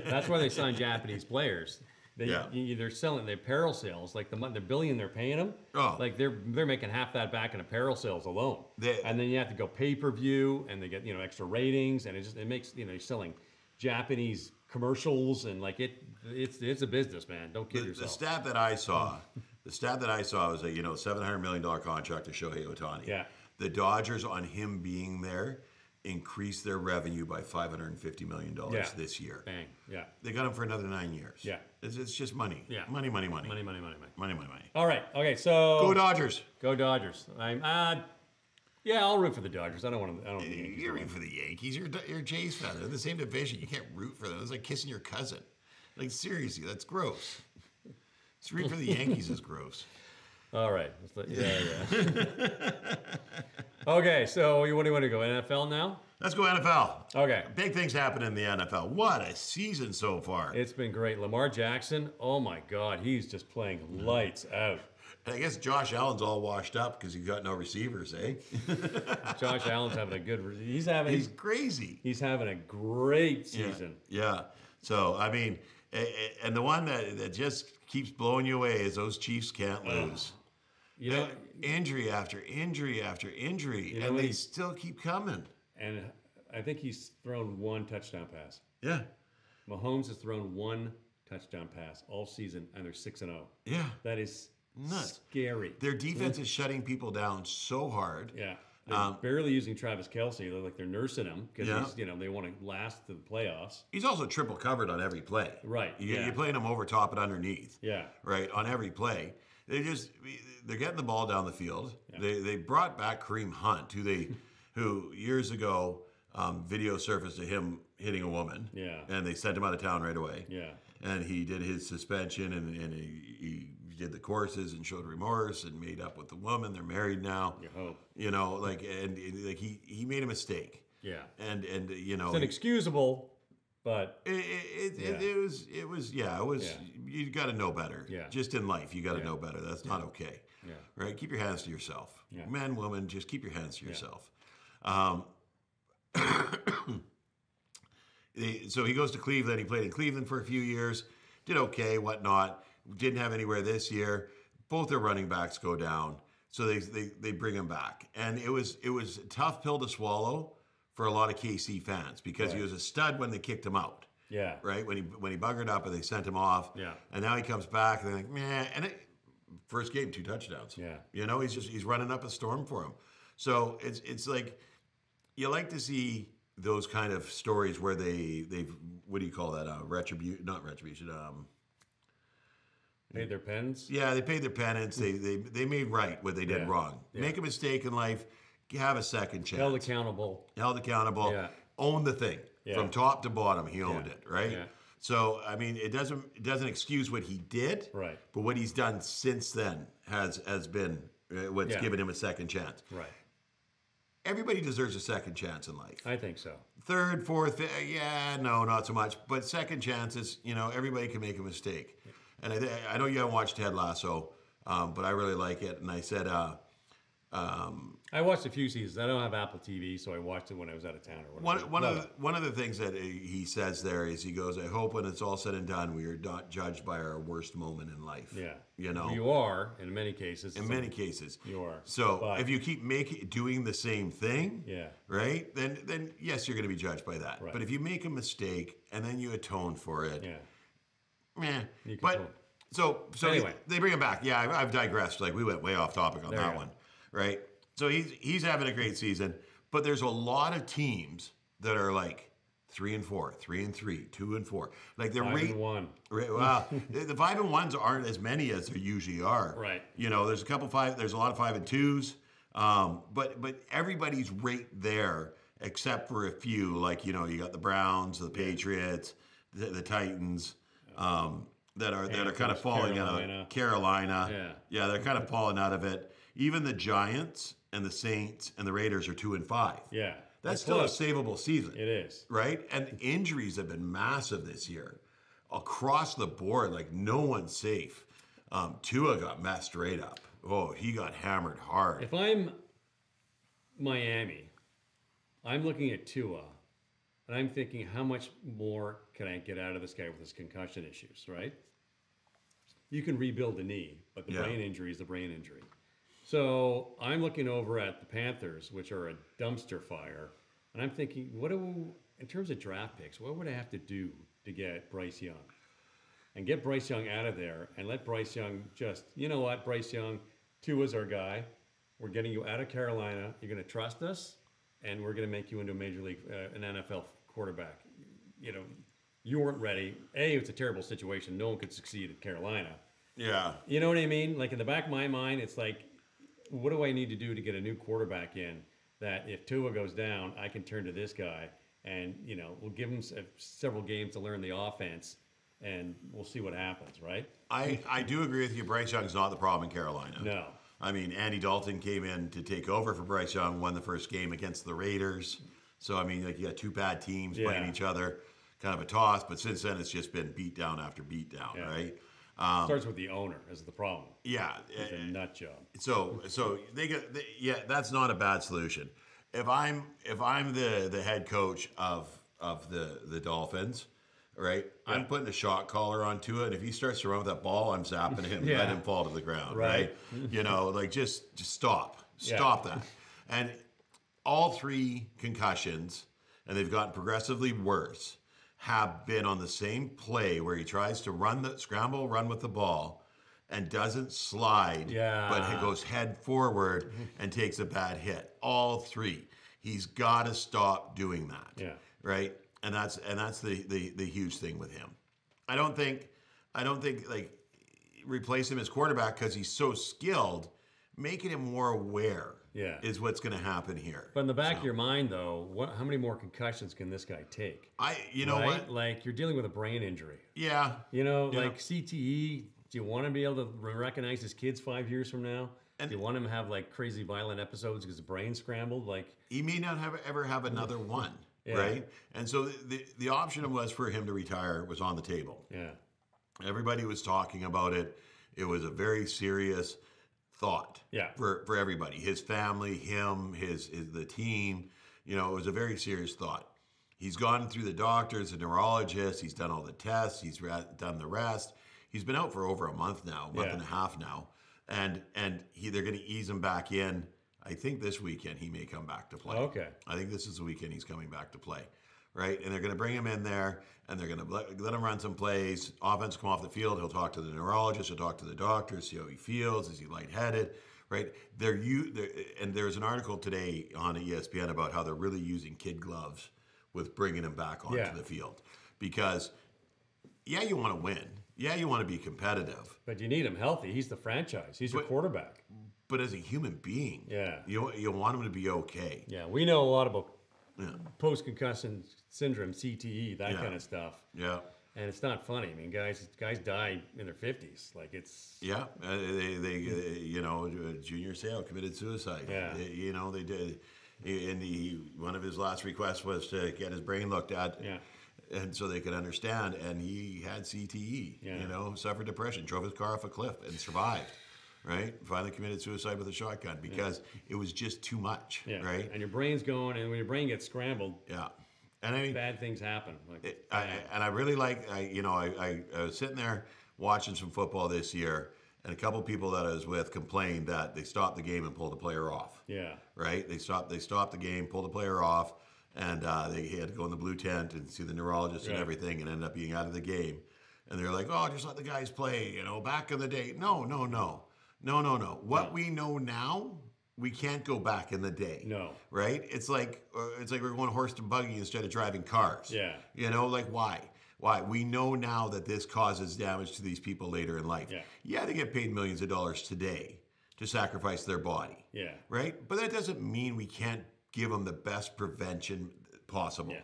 That's why they signed Japanese players. They're selling the apparel sales, like the billion they're paying them. Oh. Like they're making half that back in apparel sales alone. And then you have to go pay-per-view, and they get extra ratings, and it makes you're selling Japanese commercials, and like it's a business, man. Don't kid yourself. The stat that I saw was a $700 million contract to Shohei Ohtani. Yeah. The Dodgers, on him being there, increased their revenue by $550 million this year. Bang. Yeah. They got him for another 9 years. Yeah. It's just money. Yeah. Money. Money. All All right. Okay. So go Dodgers. Go Dodgers. I'll root for the Dodgers. I don't want to. You're rooting for the Yankees. You're a Jays fan. They're in the same division. You can't root for them. It's like kissing your cousin. Like, seriously, that's gross. Just root for the Yankees is gross. All right. Okay, so what do you want to go? NFL now? Let's go NFL. Okay. Big things happen in the NFL. What a season so far. It's been great. Lamar Jackson, oh my God, he's just playing lights out. And I guess Josh Allen's all washed up because he's got no receivers, eh? Josh Allen's having a good. He's crazy. He's having a great season. Yeah. So I mean, and the one that just keeps blowing you away is those Chiefs can't lose. Injury after injury after injury, and they still keep coming. And I think he's thrown 1 touchdown pass. Yeah. Mahomes has thrown 1 touchdown pass all season, and they're 6-0. Yeah. That is nuts. Scary. Their defense is shutting people down so hard. Yeah. They're barely using Travis Kelce. They're nursing him because they want to last to the playoffs. He's also triple covered on every play. Right. You're playing him over top and underneath. Yeah. Right. On every play. They're getting the ball down the field. Yeah. They brought back Kareem Hunt, who years ago video surfaced of him hitting a woman. Yeah. And they sent him out of town right away. Yeah. And he did his suspension and he did the courses and showed remorse and made up with the woman. They're married now. You hope. He made a mistake. Yeah. And it's inexcusable, but it was you got to know better. Yeah. Just in life, you got to know better. That's not okay. Yeah. Right? Keep your hands to yourself. Yeah. Man, woman, just keep your hands to yourself. So he goes to Cleveland. He played in Cleveland for a few years. Did okay, whatnot. Didn't have anywhere this year. Both their running backs go down. So they bring him back. And it was a tough pill to swallow for a lot of KC fans because he was a stud when they kicked him out. Yeah. Right? When he buggered up and they sent him off. Yeah. And now he comes back and they're like, meh. And first game, 2 touchdowns. Yeah. He's running up a storm for him. So it's like you like to see those kind of stories where they've what do you call that? Not retribution. Paid their penance? Yeah, they paid their penance. They made right what they did wrong. Yeah. Make a mistake in life, have a second chance. Held accountable. Yeah. Own the thing. Yeah. From top to bottom, he owned it, right? Yeah. So I mean, it doesn't excuse what he did, right? But what he's done since then has been what's given him a second chance. Right. Everybody deserves a second chance in life. I think so. Third, fourth, no, not so much. But second chances, everybody can make a mistake. And I know you haven't watched Ted Lasso, but I really like it. And I said, I watched a few seasons. I don't have Apple TV, so I watched it when I was out of town or whatever. One of the things that he says there is he goes, I hope when it's all said and done, we are not judged by our worst moment in life. Yeah. You know? You are, in many cases. In many cases. You are. So if you keep doing the same thing, yeah, right, then yes, you're going to be judged by that. Right. But if you make a mistake and then you atone for it, yeah. So anyway. they bring him back. Yeah, I've digressed. Like we went way off topic on that one, right? So he's having a great season, but there's a lot of teams that are like 3-4, 3-3, 2-4. Like they're 5-1. Well, the 5-1s aren't as many as there usually are. Right. You know, there's a lot of 5-2s, but everybody's right there except for a few. Like you got the Browns, the Patriots, the Titans. That are kind of falling out of Carolina. Yeah, they're kind of falling out of it. Even the Giants and the Saints and the Raiders are 2-5. Yeah. That's still a savable season. It is. Right? And injuries have been massive this year. Across the board, like no one's safe. Tua got messed right up. Oh, he got hammered hard. If I'm Miami, I'm looking at Tua, and I'm thinking, how much more can I get out of this guy with his concussion issues, right? You can rebuild the knee, but the brain injury is the brain injury. So I'm looking over at the Panthers, which are a dumpster fire, and I'm thinking, in terms of draft picks, what would I have to do to get Bryce Young? And get Bryce Young out of there and let Bryce Young you know what, Bryce Young, Tua's our guy. We're getting you out of Carolina. You're going to trust us, and we're going to make you into a major league, an NFL quarterback. You weren't ready. It's a terrible situation. No one could succeed at Carolina. Yeah. You know what I mean? Like in the back of my mind, it's like, what do I need to do to get a new quarterback in that if Tua goes down, I can turn to this guy and, we'll give him several games to learn the offense and we'll see what happens, right? I do agree with you. Bryce Young's not the problem in Carolina. No. I mean, Andy Dalton came in to take over for Bryce Young, won the first game against the Raiders. So, I mean, like you got two bad teams playing each other, kind of a toss. But since then, it's just been beat down after beat down, right? Starts with the owner is the problem. Yeah. It's a nut job. So that's not a bad solution. If I'm the head coach of the Dolphins, right? Yeah. I'm putting a shot collar on Tua, and if he starts to run with that ball, I'm zapping him, let him fall to the ground, right? Just stop that. And all three concussions, and they've gotten progressively worse, have been on the same play where he tries to run with the ball and doesn't slide, but he goes head forward and takes a bad hit. All three. He's got to stop doing that. Yeah. Right? And that's the huge thing with him. I don't think like replace him as quarterback because he's so skilled, making him more aware is what's going to happen here. But in the back of your mind, though, how many more concussions can this guy take? You know what? Like, you're dealing with a brain injury. Yeah. Like CTE, do you want to be able to recognize his kids 5 years from now? And do you want him to have, like, crazy violent episodes because the brain's scrambled? Like, he may not ever have another one, right? And so the option was for him to retire was on the table. Yeah. Everybody was talking about it. It was a very serious thought for everybody, his family, him, the team. It was a very serious thought. He's gone through the doctors, the neurologists. He's done all the tests. He's done the rest. He's been out for over a month now, month and a half now, and they're going to ease him back in. I think this weekend he may come back to play. Okay. I think this is the weekend he's coming back to play. Right? And they're going to bring him in there, and they're going to let him run some plays. Offense come off the field. He'll talk to the neurologist. He'll talk to the doctor, see how he feels. Is he lightheaded? Right? And there's an article today on ESPN about how they're really using kid gloves with bringing him back onto the field. Because, you want to win. Yeah, you want to be competitive. But you need him healthy. He's the franchise. He's your quarterback. But as a human being, you want him to be okay. Yeah, we know a lot about post-concussion syndrome, CTE, that kind of stuff. Yeah. And it's not funny. I mean, guys die in their 50s. Like, it's... Yeah. They Junior Seau committed suicide. Yeah. They did. And one of his last requests was to get his brain looked at. Yeah. And so they could understand. And he had CTE, suffered depression, drove his car off a cliff and survived. right? Finally committed suicide with a shotgun because it was just too much, right? And your brain's going, and when your brain gets scrambled, and I mean, bad things happen. Like, I really like, I was sitting there watching some football this year, and a couple people that I was with complained that they stopped the game and pulled the player off. Yeah. Right? They stopped the game, pulled the player off, and they had to go in the blue tent and see the neurologist and everything, and ended up being out of the game. And they're like, oh, just let the guys play, back in the day. No. What we know now, we can't go back in the day. No. Right? It's like we're going horse and buggy instead of driving cars. Yeah. Like why? Why? We know now that this causes damage to these people later in life. Yeah, they get paid millions of dollars today to sacrifice their body. Yeah. Right? But that doesn't mean we can't give them the best prevention possible. Yeah.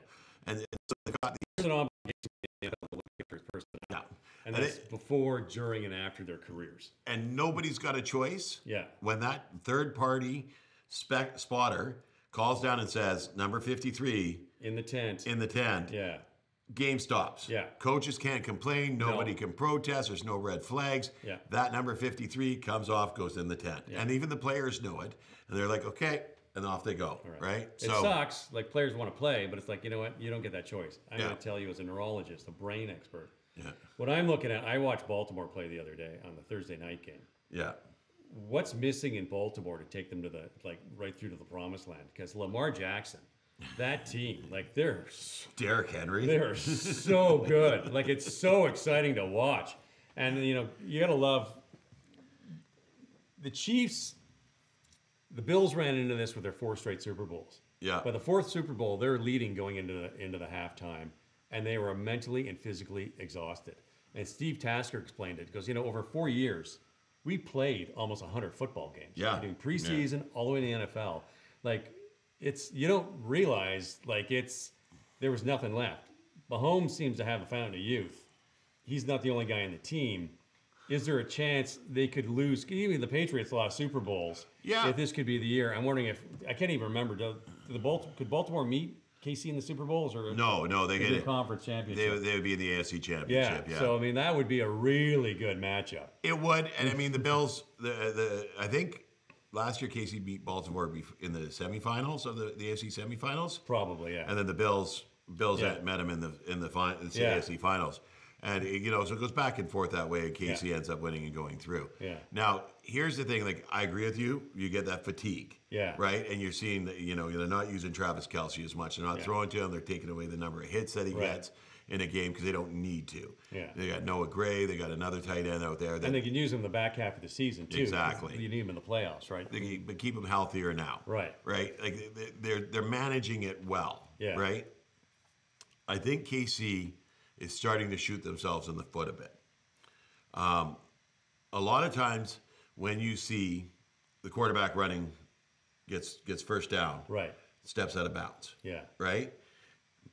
And so they got there's an obligation to look at their person. Yeah. And that's before, during, and after their careers. And nobody's got a choice. Yeah. When that third-party spotter calls down and says, number 53. In the tent. Yeah. Game stops. Yeah. Coaches can't complain. Nobody can protest. There's no red flags. Yeah. That number 53 comes off, goes in the tent. Yeah. And even the players know it. And they're like, okay. And off they go. Right? It sucks. Like, players want to play, but it's like, you know what? You don't get that choice. I'm going to tell you as a neurologist, a brain expert. Yeah. What I'm looking at, I watched Baltimore play the other day on the Thursday night game. Yeah. What's missing in Baltimore to take them to right through to the promised land? Because Lamar Jackson, that team, they're Derrick Henry. They're so good. It's so exciting to watch. And you got to love the Chiefs. The Bills ran into this with their 4 straight Super Bowls. Yeah. But the 4th Super Bowl, they're leading going into the halftime, and they were mentally and physically exhausted. And Steve Tasker explained it. He goes, over 4 years, we played almost 100 football games. Yeah. Doing preseason all the way to the NFL. You don't realize, there was nothing left. Mahomes seems to have a fountain of youth. He's not the only guy on the team. Is there a chance they could lose? Even the Patriots lost Super Bowls. Yeah. If this could be the year. I'm wondering I can't even remember. Could Baltimore meet KC in the Super Bowls? Or no, they get a conference championship. They would be in the AFC championship. Yeah. So that would be a really good matchup. It would, and the Bills. I think last year KC beat Baltimore in the semifinals of the AFC semifinals. Probably, yeah. And then the Bills met them in the AFC finals. And so it goes back and forth that way, and KC ends up winning and going through. Yeah. Now, here's the thing: I agree with you. You get that fatigue. Yeah. Right, and you're seeing that they're not using Travis Kelce as much. They're not throwing to him. They're taking away the number of hits that he gets in a game because they don't need to. Yeah. They got Noah Gray. They got another tight end out there. And they can use him in the back half of the season too. Exactly. You need him in the playoffs, right? But keep them healthier now. Right. Right. They're managing it well. Yeah. Right. I think KC is starting to shoot themselves in the foot a bit. A lot of times when you see the quarterback running gets first down, steps out of bounds. Yeah. Right?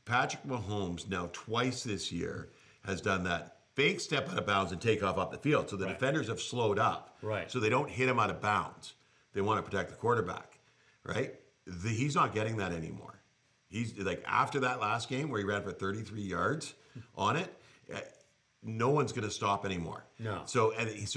Patrick Mahomes now twice this year has done that fake step out of bounds and take off up the field. So the defenders have slowed up. Right. So they don't hit him out of bounds. They want to protect the quarterback. Right? He's not getting that anymore. He's after that last game where he ran for 33 yards on it, no one's going to stop anymore. No. So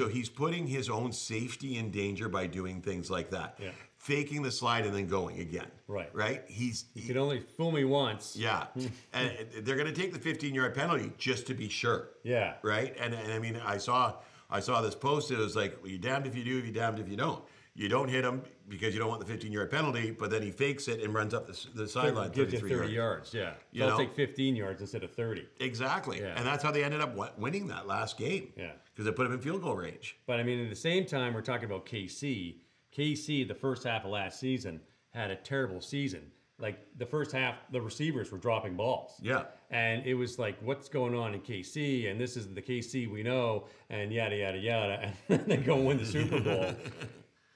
he's putting his own safety in danger by doing things like that. Yeah. Faking the slide and then going again. Right. Right? He can only fool me once. Yeah. And they're going to take the 15-yard penalty just to be sure. Yeah. Right? And I saw this post. It was like, well, you're damned if you do, you're damned if you don't. You don't hit him because you don't want the 15-yard penalty, but then he fakes it and runs up the sideline. Gives you 30 yards. Yeah. So I'll take 15 yards instead of 30. Exactly. Yeah. And that's how they ended up winning that last game. Yeah. Because they put him in field goal range. But at the same time, we're talking about KC. KC, the first half of last season, had a terrible season. The first half, the receivers were dropping balls. Yeah. And it was like, what's going on in KC? And this is the KC we know, and yada, yada, yada. And they go win the Super Bowl.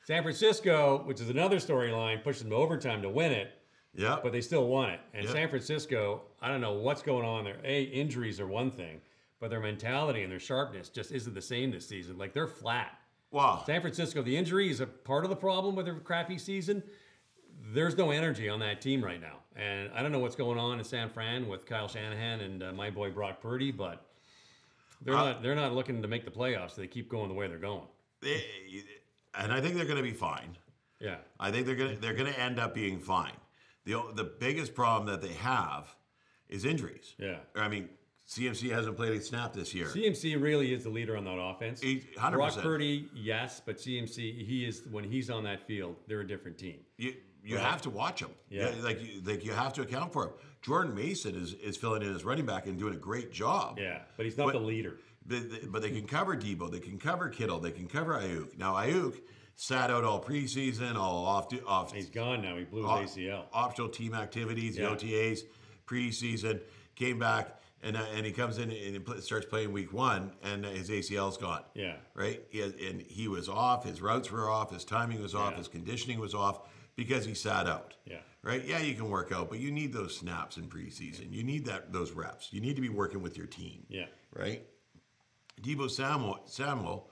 San Francisco, which is another storyline, pushed them to overtime to win it. Yeah. But they still won it. And San Francisco, I don't know what's going on there. Injuries are one thing, but their mentality and their sharpness just isn't the same this season. They're flat. Wow. San Francisco, the injury is a part of the problem with their crappy season. There's no energy on that team right now. And I don't know what's going on in San Fran with Kyle Shanahan and my boy Brock Purdy, but they're not looking to make the playoffs, so they keep going the way they're going. and I think they're going to be fine. Yeah. I think they're gonna end up being fine. The biggest problem that they have is injuries. Yeah. I mean, CMC hasn't played a snap this year. CMC really is the leader on that offense. 100%. Brock Purdy, yes, but CMC, he is, when he's on that field, they're a different team. You have to watch him. Yeah. Like you have to account for him. Jordan Mason is filling in as running back and doing a great job. Yeah, but he's not the leader. But they can cover Debo, they can cover Kittle, they can cover Ayuk. Now Ayuk sat out all preseason, all off. He's gone now. He blew his ACL. Optional team activities, the OTAs, preseason, came back, and he comes in and starts playing week 1, and his ACL's gone. Yeah. Right? And he was off, his routes were off, his timing was off, Yeah. his conditioning was off because he sat out. Yeah. Right? Yeah, you can work out, but you need those snaps in preseason. You need those reps. You need to be working with your team. Yeah. Right? Debo Samuel,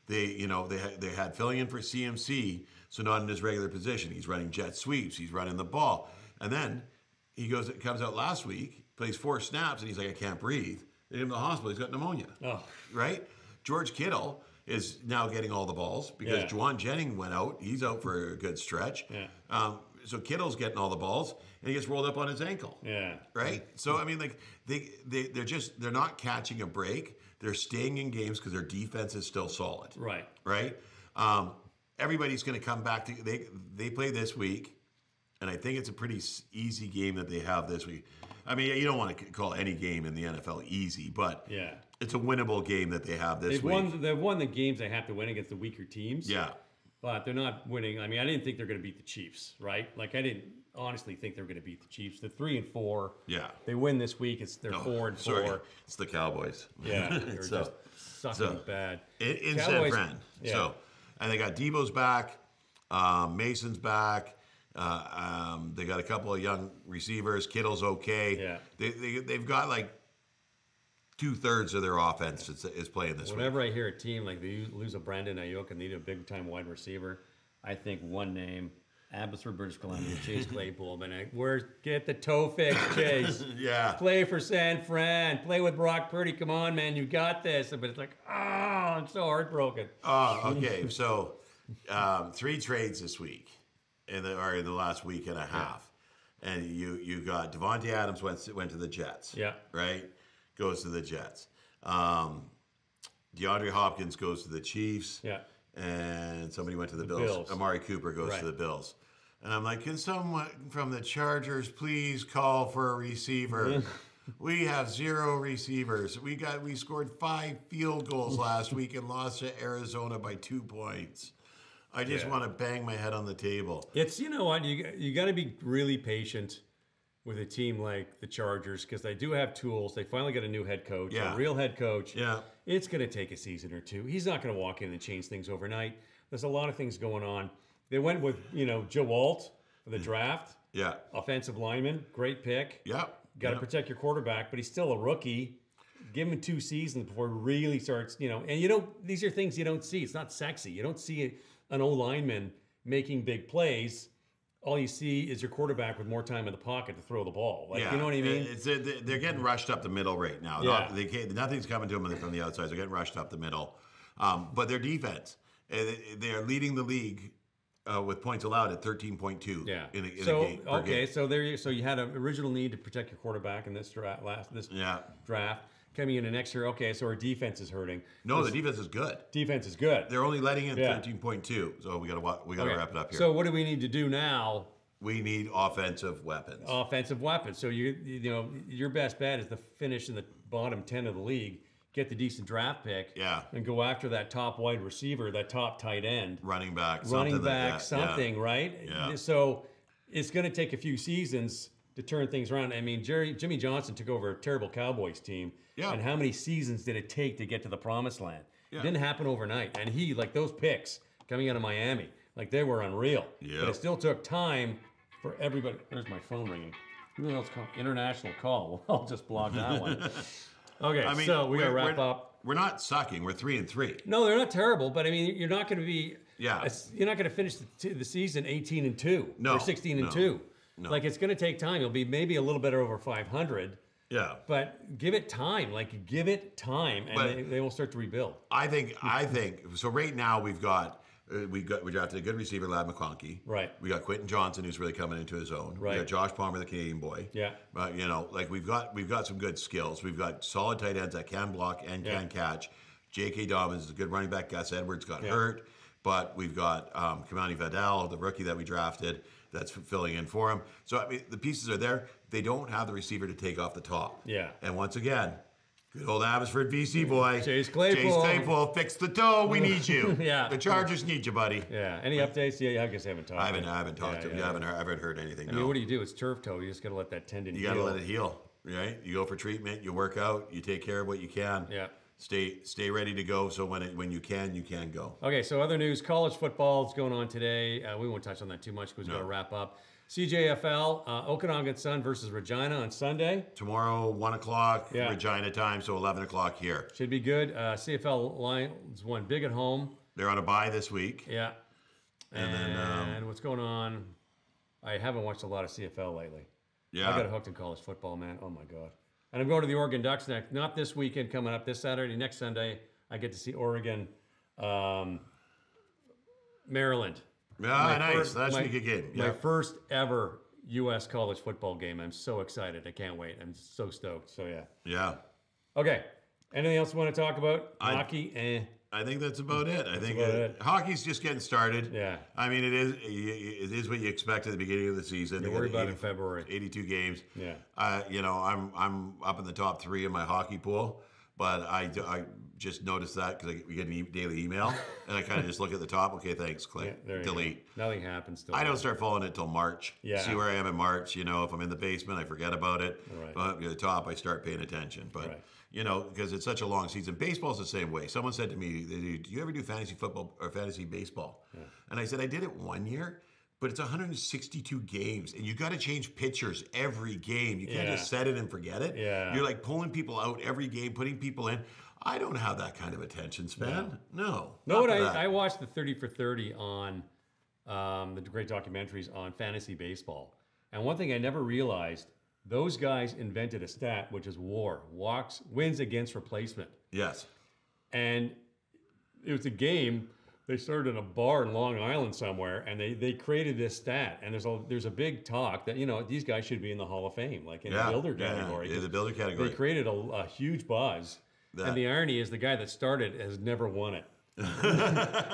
they had filling in for CMC, so not in his regular position. He's running jet sweeps. He's running the ball. And then comes out last week, plays 4 snaps, and he's like, I can't breathe. They get him to the hospital. He's got pneumonia. Oh. Right? George Kittle is now getting all the balls because Juwan Jennings went out. He's out for a good stretch. Yeah. So Kittle's getting all the balls, and he gets rolled up on his ankle. Yeah. Right? So, I mean, like, they're not catching a break. They're staying in games because their defense is still solid. Right. Right? Everybody's going to come back to they play this week, and I think it's a pretty easy game that they have this week. I mean, you don't want to call any game in the NFL easy, but Yeah. it's a winnable game that they have this week. They've won the games they have to win against the weaker teams. Yeah. But they're not winning. I mean, I didn't think they're going to beat the Chiefs, right? Like, I didn't honestly think they were going to beat the Chiefs. They're 3-4. Yeah. They win this week. They're 4-4. Sorry. It's the Cowboys. Yeah. They're just sucking bad. In San Cowboys, Fran. yeah. So, and they got Debo's back. Mason's back. They got a couple of young receivers. Kittle's okay. Yeah. They've got like 2/3 of their offense is playing this Whenever I hear a team like they lose a Brandon Ayuk and need a big-time wide receiver, I think one name, Abbotsford, British Columbia, Chase Claypool. Get the toe fix, Chase. Yeah. Play for San Fran. Play with Brock Purdy. Come on, man, you got this. But it's like, I'm so heartbroken. Okay. So 3 trades this week, in the last week and a half, and you got Devontae Adams went to the Jets. Yeah. Right. Goes to the Jets. DeAndre Hopkins goes to the Chiefs. Yeah. And somebody went to the Bills. Amari Cooper goes to the Bills. And I'm like, can someone from the Chargers please call for a receiver? We have 0 receivers. We scored 5 field goals last week and lost to Arizona by 2 points. I just want to bang my head on the table. It's, you know what, you got to be really patient with a team like the Chargers because they do have tools. They finally got a new head coach, a real head coach. Yeah. It's going to take a season or 2. He's not going to walk in and change things overnight. There's a lot of things going on. They went with, Joe Alt for the draft. Yeah. Offensive lineman, great pick. Yeah. Got to protect your quarterback, but he's still a rookie. Give him 2 seasons before he really starts, and these are things you don't see. It's not sexy. You don't see an O-lineman making big plays. All you see is your quarterback with more time in the pocket to throw the ball. You know what I mean? They're getting rushed up the middle right now. Yeah. Nothing's coming to them from the outside. They're getting rushed up the middle. But their defense, they are leading the league with points allowed at 13.2 in a game. Okay, so you had an original need to protect your quarterback in this draft. Draft. Coming into next year, okay, so our defense is hurting. No, the defense is good. Defense is good. They're only letting in 13.2, so we got to wrap it up here. So what do we need to do now? We need offensive weapons. So your best bet is to finish in the bottom 10 of the league, get the decent draft pick, and go after that top wide receiver, that top tight end, running back, right? Yeah. So it's going to take a few seasons to turn things around. I mean, Jimmy Johnson took over a terrible Cowboys team. Yeah. And how many seasons did it take to get to the promised land? Yeah. It didn't happen overnight. And those picks coming out of Miami, they were unreal. Yeah. But it still took time for everybody. There's my phone ringing. Who else called? International call. Well, I'll just block that one. Okay, so we got to wrap up. We're not sucking. We're 3-3. No, they're not terrible, but I mean, you're not going to be. Yeah. You're not going to finish the season 18-2 or 16-2. No. It's going to take time. You'll be maybe a little better over 500. Yeah. But give it time. Give it time, and they will start to rebuild. I think. So right now we've got We drafted a good receiver, Lad McConkey. Right. We got Quentin Johnson, who's really coming into his own. Right. We got Josh Palmer, the Canadian boy. Yeah. But like we've got some good skills. We've got solid tight ends that can block and can catch. J.K. Dobbins is a good running back. Gus Edwards got hurt, but we've got Kamani Vidal, the rookie that we drafted, that's filling in for him. So I mean, the pieces are there. They don't have the receiver to take off the top. Yeah. And once again, good old Abbotsford, BC boy. Chase Claypool. Fix the toe. We need you. Yeah. The Chargers need you, buddy. Yeah. Any updates? Yeah, I guess I haven't talked. I haven't talked to him. I haven't heard anything. I mean, what do you do? It's turf toe. You just got to let that tendon heal. You got to let it heal, right? You go for treatment. You work out. You take care of what you can. Yeah. Stay ready to go. So when you can go. Okay. So other news: college football is going on today. We won't touch on that too much because we've got to wrap up. CJFL, Okanagan Sun versus Regina on Sunday. Tomorrow, 1 o'clock, Regina time, so 11 o'clock here. Should be good. CFL Lions won big at home. They're on a bye this week. Yeah. And then what's going on? I haven't watched a lot of CFL lately. Yeah. I got hooked in college football, man. Oh, my God. And I'm going to the Oregon Ducks next. Not this weekend coming up, this Saturday. Next Sunday, I get to see Oregon, Maryland. Yeah, nice. That should be a good game. My first ever U.S. college football game. I'm so excited. I can't wait. I'm so stoked. So, yeah. Yeah. Okay. Anything else you want to talk about? Hockey? I think that's about it. I think it. Hockey's just getting started. Yeah. I mean, it is what you expect at the beginning of the season. Don't worry about it in February. 82 games. Yeah. I'm up in the top 3 in my hockey pool, but I just noticed that because we get an daily email, and I kind of just look at the top. Okay, thanks. Click. Delete. Nothing happens. I don't start following it until March. Yeah. See where I am in March. If I'm in the basement, I forget about it. Right. But at the top, I start paying attention. But because it's such a long season. Baseball's the same way. Someone said to me, "Do you ever do fantasy football or fantasy baseball?" Yeah. And I said, "I did it 1 year." But it's 162 games, and you got to change pitchers every game. You can't just set it and forget it. Yeah. You're like pulling people out every game, putting people in. I don't have that kind of attention span. No. I watched the 30 for 30 on the great documentaries on fantasy baseball. And one thing I never realized, those guys invented a stat, which is WAR, wins against replacement. Yes. And it was a game. They started in a bar in Long Island somewhere, and they created this stat. And there's a big talk that these guys should be in the Hall of Fame, like in the builder category. Yeah, the builder category. They created a huge buzz. And the irony is, the guy that started has never won it.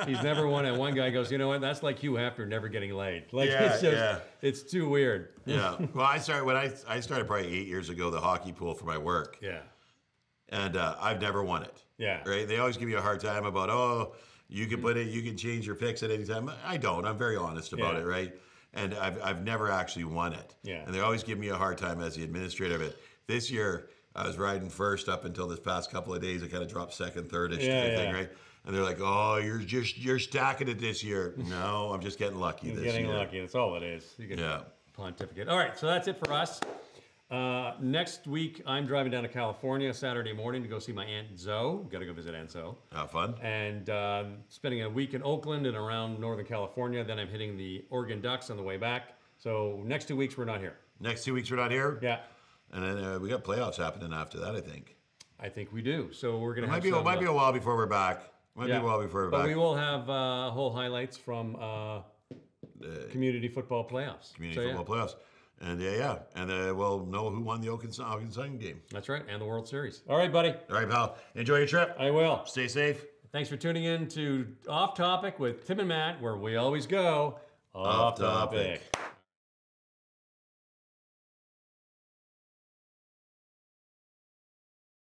He's never won it. One guy goes, "You know what? That's like Hugh Hefner never getting laid. Like it's too weird." Yeah. Well, I started probably 8 years ago the hockey pool for my work. Yeah. And I've never won it. Yeah. Right. They always give you a hard time about you can put it, you can change your picks at any time. I don't. I'm very honest about it, right? And I've never actually won it. Yeah. And they always give me a hard time as the administrator of it. This year, I was riding first up until this past couple of days. I kind of dropped second, third-ish thing, right? And they're like, "Oh, you're stacking it this year." No, I'm just getting lucky this year. Getting lucky. That's all it is. You can pontificate. All right, so that's it for us. Next week, I'm driving down to California Saturday morning to go see my Aunt Zoe. Got to go visit Aunt Zoe. Have fun. And spending a week in Oakland and around Northern California. Then I'm hitting the Oregon Ducks on the way back. So next 2 weeks, we're not here. Next 2 weeks, we're not here? Yeah. And then we got playoffs happening after that, I think. I think we do. So we're going to have might be a while before we're back. Might be a while before we're back. But we will have whole highlights from the community football playoffs. Football playoffs. And and we'll know who won the Oakland Sun game. That's right, and the World Series. All right, buddy. All right, pal. Enjoy your trip. I will. Stay safe. Thanks for tuning in to Off Topic with Tim and Matt, where we always go off topic.